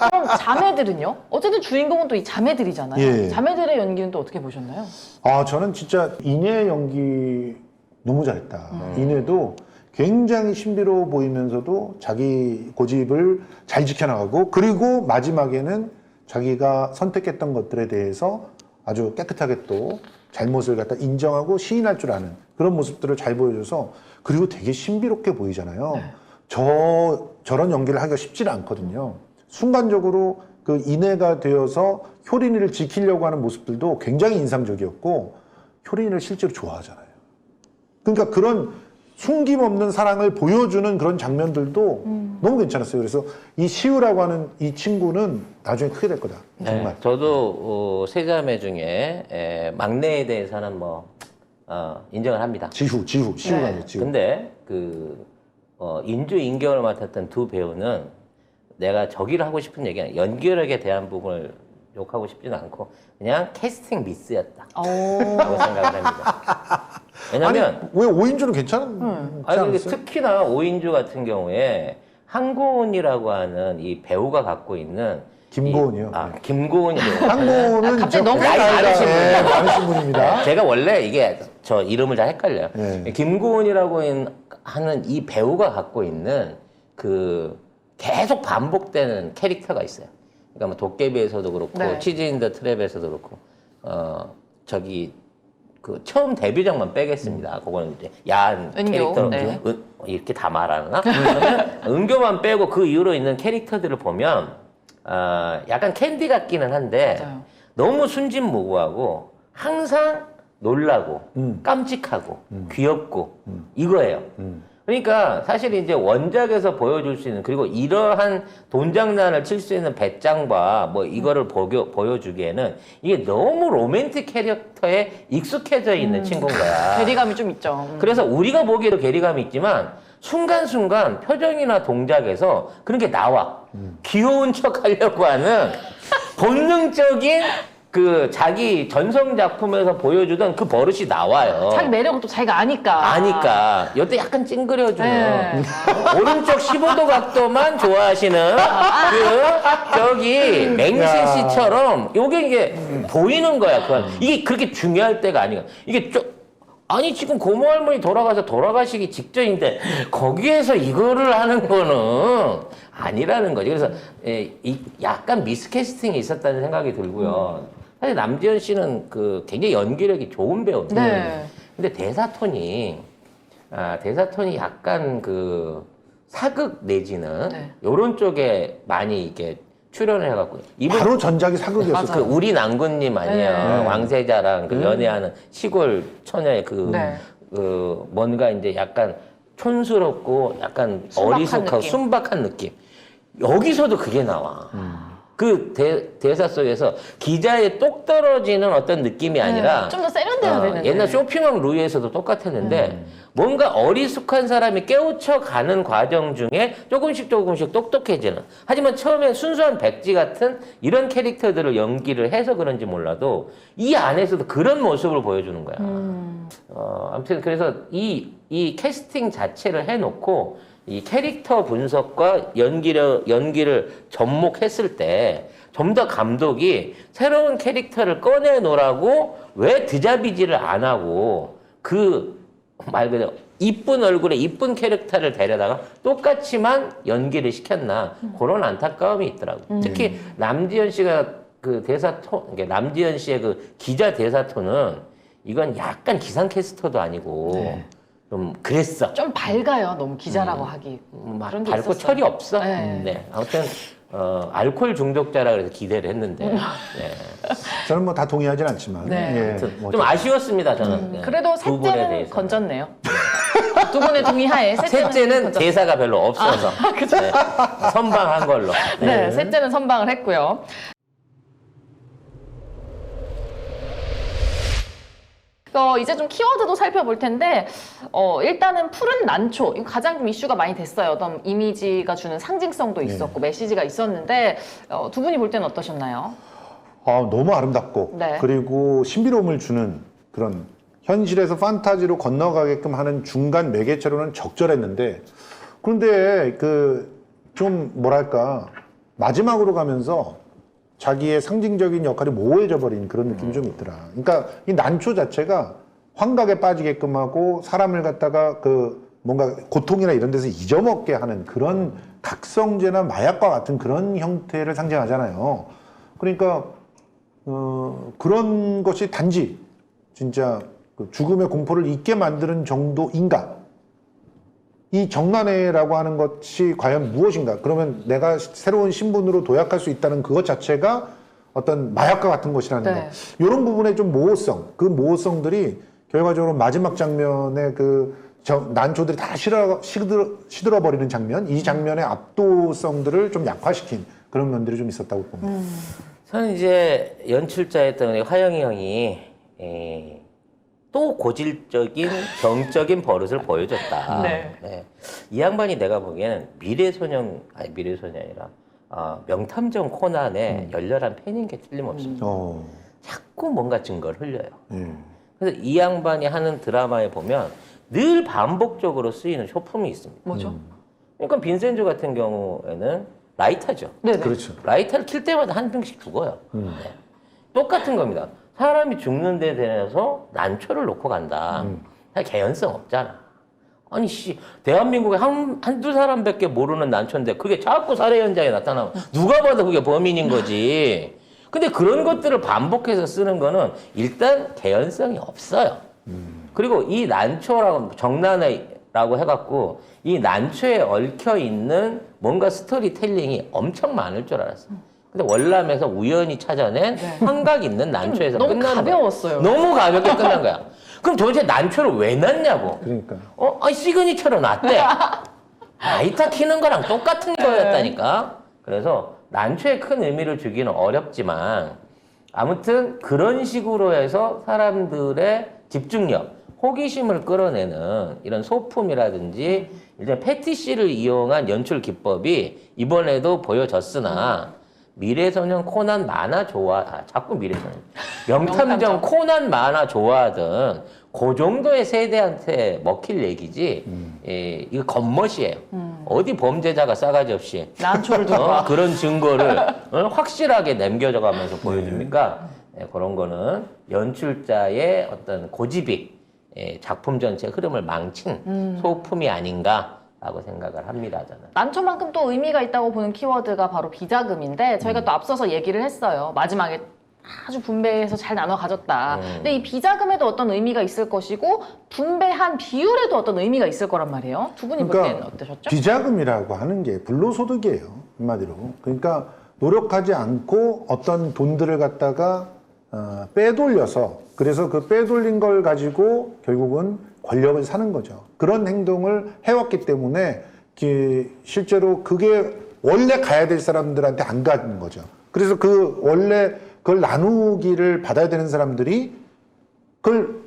Speaker 1: 그럼 자매들은요? 어쨌든 주인공은 또 이 자매들이잖아요.
Speaker 3: 예.
Speaker 1: 자매들의 연기는 또 어떻게 보셨나요?
Speaker 3: 아, 저는 진짜 이내 연기 너무 잘했다. 이내도 굉장히 신비로워 보이면서도 자기 고집을 잘 지켜나가고 그리고 마지막에는 자기가 선택했던 것들에 대해서 아주 깨끗하게 또 잘못을 갖다 인정하고 시인할 줄 아는 그런 모습들을 잘 보여줘서 그리고 되게 신비롭게 보이잖아요. 저런 연기를 하기가 쉽지는 않거든요. 순간적으로 그 인애가 되어서 효린이를 지키려고 하는 모습들도 굉장히 인상적이었고 효린이를 실제로 좋아하잖아요. 그러니까 그런 숨김없는 사랑을 보여주는 그런 장면들도 너무 괜찮았어요. 그래서 이 시우라고 하는 이 친구는 나중에 크게 될 거다. 정말.
Speaker 2: 네, 저도 세 자매 중에 막내에 대해서는 뭐 인정을 합니다.
Speaker 3: 시우가
Speaker 1: 네.
Speaker 3: 지우.
Speaker 2: 근데 인주 인경을 맡았던 두 배우는 내가 저기를 하고 싶은 얘기는 연기력에 대한 부분을 욕하고 싶지는 않고 그냥 캐스팅 미스였다. 라고 생각을 합니다. 왜냐면
Speaker 3: 아니, 왜 오인주는 괜찮지
Speaker 2: 아니,
Speaker 3: 않았어요?
Speaker 2: 특히나 오인주 같은 경우에 한고은이라고 하는 이 배우가 갖고 있는
Speaker 3: 김고은이요.
Speaker 2: 김고은이요.
Speaker 3: 한고은은
Speaker 1: 갑자기 너무
Speaker 2: 나이 많으신 분이다.
Speaker 3: 많으신 분입니다.
Speaker 2: 제가 원래 이게 저 이름을 잘 헷갈려요.
Speaker 3: 네.
Speaker 2: 김고은이라고 하는 이 배우가 갖고 있는 그 계속 반복되는 캐릭터가 있어요. 그러니까 뭐 도깨비에서도 그렇고
Speaker 1: 네.
Speaker 2: 치즈 인 더 트랩에서도 그렇고 저기 그 처음 데뷔작만 빼겠습니다. 그거는 이제 야한
Speaker 1: 은교.
Speaker 2: 캐릭터
Speaker 1: 네.
Speaker 2: 이렇게 다 말하나? 그러면 은교만 빼고 그 이후로 있는 캐릭터들을 보면 약간 캔디 같기는 한데
Speaker 1: 맞아요.
Speaker 2: 너무 순진무구하고 항상 놀라고 깜찍하고 귀엽고 이거예요. 그러니까 사실 이제 원작에서 보여줄 수 있는 그리고 이러한 돈장난을 칠 수 있는 배짱과 뭐 이거를 보여주기에는 이게 너무 로맨틱 캐릭터에 익숙해져 있는 친구인 거야.
Speaker 1: 괴리감이 좀 있죠.
Speaker 2: 그래서 우리가 보기에도 괴리감이 있지만 순간순간 표정이나 동작에서 그런 게 나와. 귀여운 척 하려고 하는 본능적인 그 자기 전성 작품에서 보여주던 그 버릇이 나와요.
Speaker 1: 자기 매력을 또 자기가 아니까.
Speaker 2: 아니까. 이때 약간 찡그려주는
Speaker 1: 네.
Speaker 2: 오른쪽 15도 각도만 좋아하시는 저기 맹신 씨처럼 요게 이게 보이는 거야. 이게 그렇게 중요할 때가 아니야. 이게 아니 지금 고모 할머니 돌아가시기 직전인데 거기에서 이거를 하는 거는 아니라는 거지. 그래서 약간 미스캐스팅이 있었다는 생각이 들고요. 사실 남지현 씨는 그 굉장히 연기력이 좋은 배우인데,
Speaker 1: 네.
Speaker 2: 근데 대사톤이 약간 그 사극 내지는
Speaker 1: 네.
Speaker 2: 요런 쪽에 많이 이렇게 출연을 해갖고 이분
Speaker 3: 바로 전작이 사극이었어요.
Speaker 2: 그 우리 남군님 아니에요.
Speaker 3: 네.
Speaker 2: 왕세자랑 그 연애하는 시골 처녀의
Speaker 1: 네.
Speaker 2: 그 뭔가 이제 약간 촌스럽고 약간
Speaker 1: 순박한
Speaker 2: 어리숙하고
Speaker 1: 느낌.
Speaker 2: 순박한 느낌. 여기서도 그게 나와. 그 대사 속에서 기자의 똑 떨어지는 어떤 느낌이 아니라
Speaker 1: 좀 더 세련돼야 되는데.
Speaker 2: 옛날 쇼핑왕 루이에서도 똑같았는데 뭔가 어리숙한 사람이 깨우쳐 가는 과정 중에 조금씩 똑똑해지는 하지만 처음에 순수한 백지 같은 이런 캐릭터들을 연기를 해서 그런지 몰라도 이 안에서도 그런 모습을 보여주는 거야. 아무튼 그래서 이 캐스팅 자체를 해놓고 이 캐릭터 분석과 연기를 접목했을 때 좀 더 감독이 새로운 캐릭터를 꺼내놓으라고 왜 드자비지를 안 하고 그 말 그대로 이쁜 얼굴에 이쁜 캐릭터를 데려다가 똑같이만 연기를 시켰나 그런 안타까움이 있더라고. 특히 남지현 씨가 그 대사톤, 그러니까 남지현 씨의 그 기자 대사톤은 이건 약간 기상캐스터도 아니고 좀 그랬어.
Speaker 1: 좀 밝아요. 너무 기자라고 하기. 그런 게
Speaker 2: 밝고
Speaker 1: 있었어요.
Speaker 2: 철이 없어.
Speaker 1: 네.
Speaker 2: 네. 아무튼 알코올 중독자라 그래서 기대를 했는데 네.
Speaker 3: 저는 뭐 다 동의하진 않지만.
Speaker 1: 네.
Speaker 3: 예,
Speaker 2: 아무튼
Speaker 3: 뭐
Speaker 2: 좀 아쉬웠습니다 저는. 네.
Speaker 1: 그래도
Speaker 2: 두 분에
Speaker 1: 셋째는
Speaker 2: 대해서.
Speaker 1: 건졌네요. 두 분의 동의하에
Speaker 2: 셋째는
Speaker 1: 건졌...
Speaker 2: 대사가 별로 없어서 네. 선방한 걸로.
Speaker 1: 네, 셋째는 선방을 했고요. 이제 좀 키워드도 살펴볼 텐데 일단은 푸른 난초 이거 가장 좀 이슈가 많이 됐어요. 어떤 이미지가 주는 상징성도 있었고 메시지가 있었는데 두 분이 볼 때는 어떠셨나요?
Speaker 3: 너무 아름답고
Speaker 1: 네.
Speaker 3: 그리고 신비로움을 주는 그런 현실에서 판타지로 건너가게끔 하는 중간 매개체로는 적절했는데 그런데 그 좀 뭐랄까 마지막으로 가면서 자기의 상징적인 역할이 모호해져 버린 그런 느낌이 좀 있더라. 그러니까 이 난초 자체가 환각에 빠지게끔 하고 사람을 갖다가 그 뭔가 고통이나 이런 데서 잊어먹게 하는 그런 각성제나 마약과 같은 그런 형태를 상징하잖아요. 그러니까 그런 것이 단지 진짜 그 죽음의 공포를 잊게 만드는 정도인가? 이 정난해라고 하는 것이 과연 무엇인가? 그러면 내가 새로운 신분으로 도약할 수 있다는 그것 자체가 어떤 마약과 같은 것이라는
Speaker 1: 네.
Speaker 3: 것. 이런 부분의 좀 모호성, 그 모호성들이 결과적으로 마지막 장면에 그 난초들이 다 시들어버리는 장면, 이 장면의 압도성들을 좀 약화시킨 그런 면들이 좀 있었다고 봅니다.
Speaker 2: 저는 이제 연출자였던 우리 화영이 형이 또 고질적인 정적인 버릇을 보여줬다.
Speaker 1: 네.
Speaker 2: 이 양반이 내가 보기에는 미래소년이 아니라 명탐정 코난의 열렬한 팬인 게 틀림없습니다. 자꾸 뭔가 증거를 흘려요. 그래서 이 양반이 하는 드라마에 보면 늘 반복적으로 쓰이는 쇼품이 있습니다.
Speaker 1: 뭐죠?
Speaker 2: 그러니까 빈센조 같은 경우에는 라이터죠.
Speaker 1: 네네.
Speaker 3: 그렇죠.
Speaker 2: 라이터를 킬 때마다 한 명씩 죽어요. 네. 똑같은 겁니다. 사람이 죽는 데 대해서 난초를 놓고 간다. 사실 개연성 없잖아. 아니 씨 대한민국에 한두 사람밖에 모르는 난초인데 그게 자꾸 살해 현장에 나타나면 누가 봐도 그게 범인인 거지. 근데 그런 것들을 반복해서 쓰는 거는 일단 개연성이 없어요. 그리고 이 난초라고 정난회라고 해갖고 이 난초에 얽혀 있는 뭔가 스토리텔링이 엄청 많을 줄 알았어요. 근데 월남에서 우연히 찾아낸 환각 있는 난초에서
Speaker 1: 너무
Speaker 2: 끝나는
Speaker 1: 가벼웠어요.
Speaker 2: 거야. 너무 가볍게 끝난 거야. 그럼 도대체 난초를 왜 놨냐고.
Speaker 3: 그러니까.
Speaker 2: 아니 시그니처로 놨대. 라이터 키는 거랑 똑같은 거였다니까. 그래서 난초에 큰 의미를 주기는 어렵지만 아무튼 그런 식으로 해서 사람들의 집중력, 호기심을 끌어내는 이런 소품이라든지 이제 패티시를 이용한 연출 기법이 이번에도 보여졌으나 미래소년 코난 만화 자꾸 미래소년. 명탐정 코난 만화 좋아하던 그 정도의 세대한테 먹힐 얘기지. 예, 이거 겉멋이에요. 어디 범죄자가 싸가지 없이
Speaker 1: 난초를 두고 와.
Speaker 2: 그런 증거를 확실하게 남겨져가면서 보여줍니까? 예, 그런 거는 연출자의 어떤 고집이 작품 전체 흐름을 망친 소품이 아닌가라고 생각을 합니다, 저는.
Speaker 1: 난초만큼 또 의미가 있다고 보는 키워드가 바로 비자금인데 저희가 또 앞서서 얘기를 했어요. 마지막에 아주 분배해서 잘 나눠 가졌다. 근데 이 비자금에도 어떤 의미가 있을 것이고 분배한 비율에도 어떤 의미가 있을 거란 말이에요. 두 분이 볼 때는 어떠셨죠?
Speaker 3: 비자금이라고 하는 게 불로소득이에요. 한마디로. 그러니까 노력하지 않고 어떤 돈들을 갖다가 빼돌려서 그래서 그 빼돌린 걸 가지고 결국은 권력을 사는 거죠. 그런 행동을 해왔기 때문에 실제로 그게 원래 가야 될 사람들한테 안 가는 거죠. 그래서 그 원래 그걸 나누기를 받아야 되는 사람들이 그걸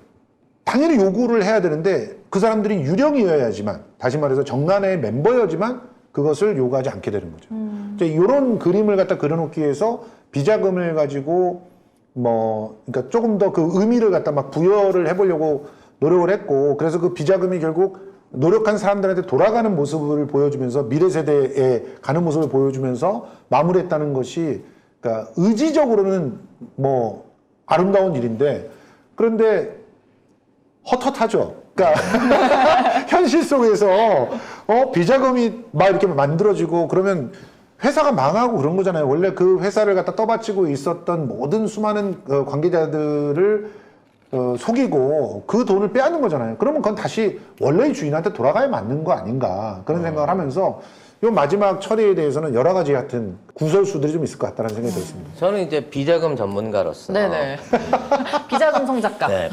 Speaker 3: 당연히 요구를 해야 되는데 그 사람들이 유령이어야지만 다시 말해서 정난의 멤버여야지만 그것을 요구하지 않게 되는 거죠. 이제 이런 그림을 갖다 그려놓기 위해서 비자금을 가지고 그러니까 조금 더 그 의미를 갖다 막 부여를 해보려고 노력을 했고 그래서 그 비자금이 결국 노력한 사람들한테 돌아가는 모습을 보여주면서 미래 세대에 가는 모습을 보여주면서 마무리했다는 것이 그러니까 의지적으로는 아름다운 일인데 그런데 헛헛하죠. 그러니까 현실 속에서 비자금이 막 이렇게 만들어지고 그러면 회사가 망하고 그런 거잖아요. 원래 그 회사를 갖다 떠받치고 있었던 모든 수많은 관계자들을 속이고 그 돈을 빼앗는 거잖아요. 그러면 그건 다시 원래의 주인한테 돌아가야 맞는 거 아닌가 그런 생각을 하면서 이 마지막 처리에 대해서는 여러 가지 같은 구설수들이 좀 있을 것 같다는 생각이 들었습니다.
Speaker 2: 저는 이제 비자금 전문가로서
Speaker 1: 네네. 비자금 성작가.
Speaker 2: 네.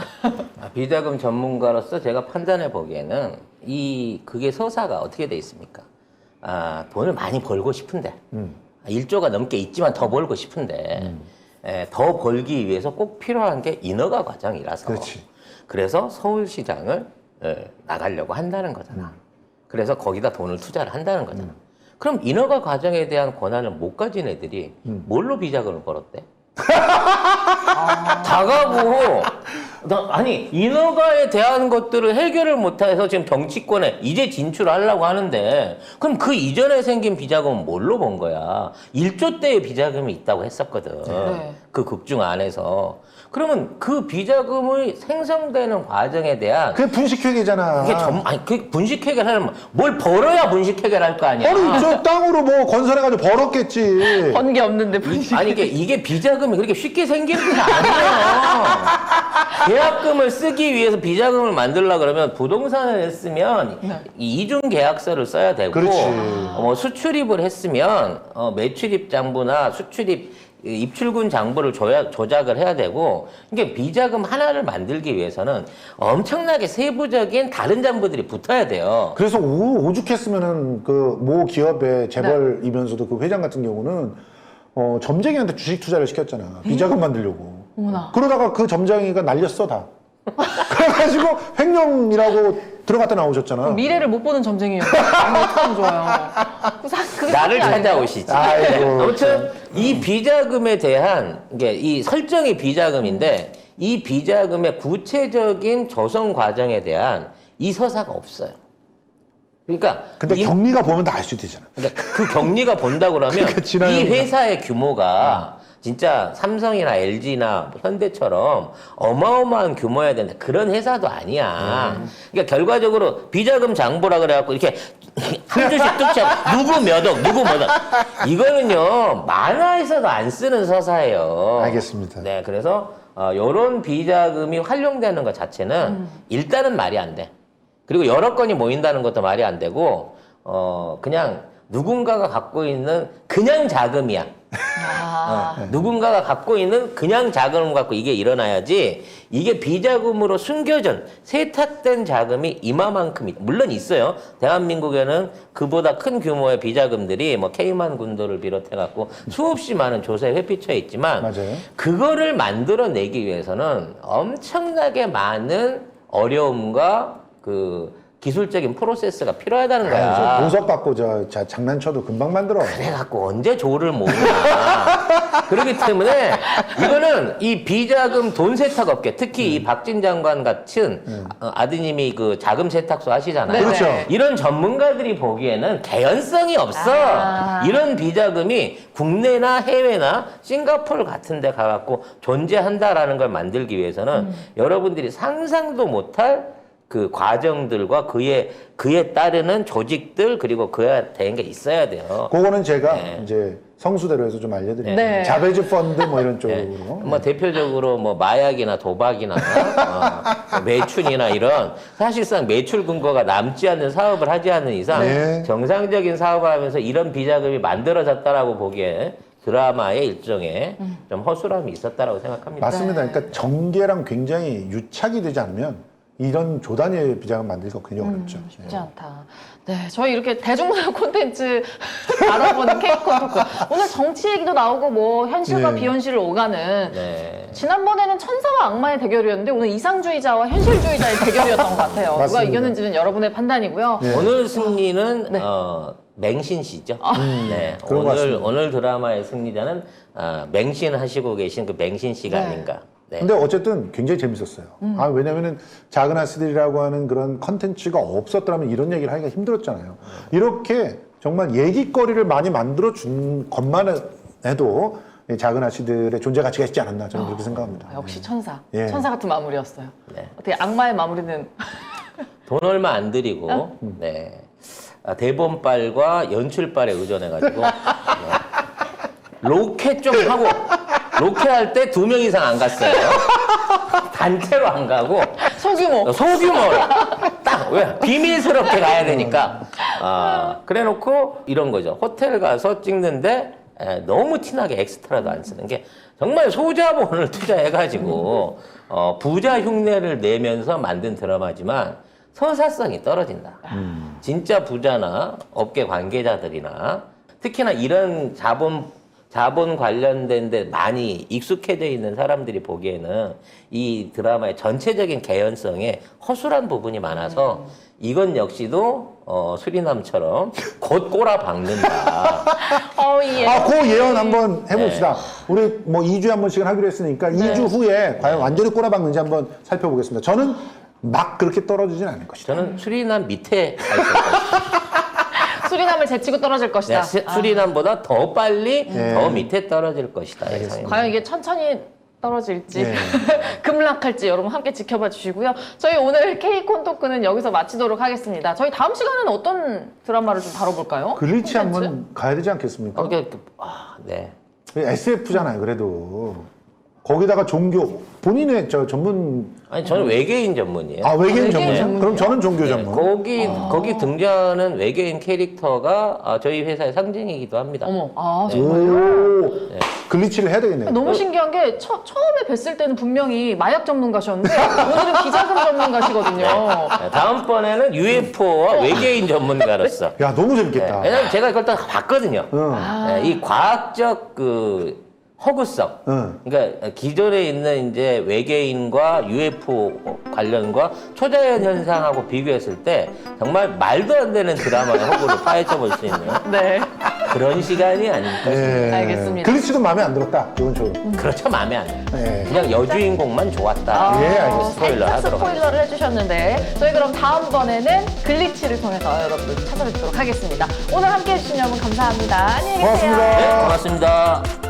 Speaker 2: 비자금 전문가로서 제가 판단해 보기에는 그게 서사가 어떻게 돼 있습니까? 돈을 많이 벌고 싶은데 1조가 넘게 있지만 더 벌고 싶은데 더 벌기 위해서 꼭 필요한 게 인허가 과정이라서
Speaker 3: 그렇지.
Speaker 2: 그래서 서울시장을 나가려고 한다는 거잖아. 그래서 거기다 돈을 투자를 한다는 거잖아. 그럼 인허가 과정에 대한 권한을 못 가진 애들이 뭘로 비자금을 벌었대? 다 가고 아니 인허가에 대한 것들을 해결을 못해서 지금 정치권에 이제 진출하려고 하는데 그럼 그 이전에 생긴 비자금은 뭘로 번 거야? 1조대의 비자금이 있다고 했었거든.
Speaker 1: 네.
Speaker 2: 그 극중 안에서. 그러면 그 비자금이 생성되는 과정에 대한
Speaker 3: 그게 분식회계잖아.
Speaker 2: 그 분식회계를 하려면 뭘 벌어야 분식회계를 할 거 아니야?
Speaker 3: 아니 저 땅으로 건설해가지고 벌었겠지.
Speaker 1: 번 게 없는데 분식.
Speaker 2: 아니 이게 비자금이 그렇게 쉽게 생기는 게 아니에요. 계약금을 쓰기 위해서 비자금을 만들려고 그러면 부동산을 했으면 이중 계약서를 써야 되고
Speaker 3: 그렇지.
Speaker 2: 수출입을 했으면 매출입 장부나 수출입 입출금 장부를 조작을 해야 되고 이게 비자금 하나를 만들기 위해서는 엄청나게 세부적인 다른 장부들이 붙어야 돼요.
Speaker 3: 그래서 오죽했으면은 그 모 기업의 재벌이면서도 그 회장 같은 경우는 점쟁이한테 주식 투자를 시켰잖아. 비자금 만들려고.
Speaker 1: 어머나.
Speaker 3: 그러다가 그 점쟁이가 날렸어 다. 그래가지고 횡령이라고 들어갔다 나오셨잖아.
Speaker 1: 미래를 못 보는 점쟁이예요. 참 좋아요. 그게
Speaker 2: 나를
Speaker 1: 사실 아닌가요?
Speaker 2: 찾아오시지.
Speaker 3: 아이고,
Speaker 2: 아무튼 이 비자금에 대한 이 설정이 비자금인데 이 비자금의 구체적인 조성 과정에 대한 이 서사가 없어요. 그러니까
Speaker 3: 근데 경리가 보면 다 알 수 있잖아.
Speaker 2: 그러니까 그 격리가 본다고 그러면
Speaker 3: 그러니까 지나가는
Speaker 2: 이 회사의 규모가 진짜 삼성이나 LG나 현대처럼 어마어마한 규모여야 되는데 그런 회사도 아니야. 그러니까 결과적으로 비자금 장부라 그래갖고 이렇게 한 줄씩 뚝쳐 누구 몇 억, 누구 몇 억. 이거는요 만화에서도 안 쓰는 서사예요.
Speaker 3: 알겠습니다.
Speaker 2: 네, 그래서 이런 비자금이 활용되는 것 자체는 일단은 말이 안 돼. 그리고 여러 건이 모인다는 것도 말이 안 되고 그냥 누군가가 갖고 있는 그냥 자금이야. 누군가가 갖고 있는 그냥 자금을 갖고 이게 일어나야지 이게 비자금으로 숨겨진 세탁된 자금이 이마만큼 물론 있어요. 대한민국에는 그보다 큰 규모의 비자금들이 뭐 케이만 군도를 비롯해 갖고 수없이 많은 조세에 회피처에 있지만
Speaker 3: 맞아요.
Speaker 2: 그거를 만들어내기 위해서는 엄청나게 많은 어려움과 그 기술적인 프로세스가 필요하다는 거야.
Speaker 3: 보석 받고 장난쳐도 금방 만들어.
Speaker 2: 그래갖고 언제 조를 모으냐. 그렇기 때문에 이거는 이 비자금 돈 세탁 업계, 특히 이 박진 장관 같은 아드님이 그 자금 세탁소 하시잖아요.
Speaker 3: 그렇죠.
Speaker 2: 이런 전문가들이 보기에는 개연성이 없어. 이런 비자금이 국내나 해외나 싱가포르 같은 데 가갖고 존재한다라는 걸 만들기 위해서는 여러분들이 상상도 못할 그 과정들과 그에 따르는 조직들 그리고 그에 대한 게 있어야 돼요.
Speaker 3: 그거는 제가
Speaker 2: 네.
Speaker 3: 이제 성수대로 해서 좀 알려드릴게요.
Speaker 1: 네.
Speaker 3: 자베즈 펀드 뭐 이런 쪽으로.
Speaker 2: 뭐 대표적으로 뭐 마약이나 도박이나 매춘이나 이런 사실상 매출 근거가 남지 않는 사업을 하지 않는 이상
Speaker 3: 네.
Speaker 2: 정상적인 사업을 하면서 이런 비자금이 만들어졌다라고 보기에 드라마의 일종의 좀 허술함이 있었다라고 생각합니다.
Speaker 3: 맞습니다. 그러니까 정계랑 굉장히 유착이 되지 않으면 이런 조단위의 비자금 만들기가 굉장히 어렵죠.
Speaker 1: 쉽지 않다. 네, 저희 이렇게 대중문화 콘텐츠 알아보는 케이콘 토크. 오늘 정치 얘기도 나오고 뭐 현실과
Speaker 3: 네.
Speaker 1: 비현실을 오가는
Speaker 2: 네.
Speaker 1: 지난번에는 천사와 악마의 대결이었는데 오늘 이상주의자와 현실주의자의 대결이었던 것 같아요. 누가
Speaker 3: 맞습니다.
Speaker 1: 이겼는지는 여러분의 판단이고요.
Speaker 3: 네.
Speaker 2: 오늘 승리는
Speaker 1: 네.
Speaker 2: 맹신 씨죠. 네.
Speaker 3: 그런 것 같습니다.
Speaker 2: 오늘 드라마의 승리자는 맹신 하시고 계신 그 맹신 씨가
Speaker 1: 네.
Speaker 2: 아닌가. 네.
Speaker 3: 근데 어쨌든 굉장히 재밌었어요. 왜냐면은 작은 아씨들이라고 하는 그런 컨텐츠가 없었더라면 이런 얘기를 하기가 힘들었잖아요. 이렇게 정말 얘기거리를 많이 만들어준 것만 해도 이 작은 아씨들의 존재 가치가 있지 않았나 저는 그렇게 생각합니다.
Speaker 1: 역시 천사.
Speaker 3: 예.
Speaker 1: 천사 같은 마무리였어요.
Speaker 2: 네.
Speaker 1: 어떻게 악마의 마무리는
Speaker 2: 돈 얼마 안 들이고 네. 대본빨과 연출빨에 의존해가지고 네. 로켓 좀 하고 로켓 할 때 2명 이상 안 갔어요. 단체로 안 가고 소규모로 딱 왜 비밀스럽게 가야 되니까 그래놓고 이런 거죠. 호텔 가서 찍는데 너무 티나게 엑스트라도 안 쓰는 게 정말 소자본을 투자해가지고 부자 흉내를 내면서 만든 드라마지만 서사성이 떨어진다. 진짜 부자나 업계 관계자들이나 특히나 이런 자본 관련된 데 많이 익숙해져 있는 사람들이 보기에는 이 드라마의 전체적인 개연성에 허술한 부분이 많아서 이건 역시도 수리남처럼 곧 꼬라박는다.
Speaker 1: 예.
Speaker 3: 그 예언 한번 해봅시다. 우리 뭐 2주에 한 번씩은 하기로 했으니까 2주 후에 과연 완전히 꼬라박는지 한번 살펴보겠습니다. 저는 막 그렇게 떨어지진 않을 것이다.
Speaker 2: 저는 수리남 밑에 가 있을 것이다.
Speaker 1: 수리남을 제치고 떨어질 것이다.
Speaker 2: 네, 수리남보다 더 빨리 더 밑에 떨어질 것이다. 예상입니다.
Speaker 1: 과연 이게 천천히 떨어질지
Speaker 3: 네.
Speaker 1: 급락할지 여러분 함께 지켜봐 주시고요. 저희 오늘 K콘 토크는 여기서 마치도록 하겠습니다. 저희 다음 시간에는 어떤 드라마를 좀 다뤄볼까요?
Speaker 3: 글리치
Speaker 1: 콘텐츠?
Speaker 3: 한번 가야 되지 않겠습니까?
Speaker 2: 네.
Speaker 3: SF잖아요, 그래도. 거기다가 종교, 본인의 전문,
Speaker 2: 아니 저는 외계인 전문이에요.
Speaker 3: 외계인
Speaker 1: 외계인
Speaker 3: 전문이요?
Speaker 1: 전문이요?
Speaker 3: 그럼 저는 종교 전문.
Speaker 2: 거기 등장하는 외계인 캐릭터가 저희 회사의 상징이기도 합니다.
Speaker 1: 어머,
Speaker 2: 네.
Speaker 1: 정말요?
Speaker 3: 오, 글리치를 해야 되겠네요.
Speaker 1: 너무 신기한 게 처음에 뵀을 때는 분명히 마약 전문가셨는데 오늘은 비자금 전문가시거든요.
Speaker 2: 네, 다음번에는 UFO와 외계인 전문가로서.
Speaker 3: 야, 너무 재밌겠다.
Speaker 2: 왜냐면 제가 그걸 다 봤거든요.
Speaker 3: 응.
Speaker 2: 네, 이 과학적 그 허구성.
Speaker 3: 응.
Speaker 2: 그러니까 기존에 있는 이제 외계인과 UFO 관련과 초자연 현상하고 비교했을 때 정말 말도 안 되는 드라마의 허구를 파헤쳐 볼 수 있는
Speaker 1: 네.
Speaker 2: 그런 시간이 아닐까 싶어요.
Speaker 3: 네.
Speaker 1: 알겠습니다.
Speaker 3: 글리치도 마음에 안 들었다. 이건 좀.
Speaker 2: 그렇죠, 마음에 안 들어요.
Speaker 3: 네.
Speaker 2: 그냥 여주인공만 좋았다.
Speaker 3: 예, 알겠습니다.
Speaker 2: 스포일러
Speaker 1: 살짝
Speaker 2: 하도록
Speaker 1: 스포일러를 해주셨는데 저희 그럼 다음번에는 글리치를 통해서 여러분들 찾아뵙도록 하겠습니다. 오늘 함께해 주신 여러분 감사합니다. 안녕히 계세요.
Speaker 3: 고맙습니다.
Speaker 2: 네, 고맙습니다.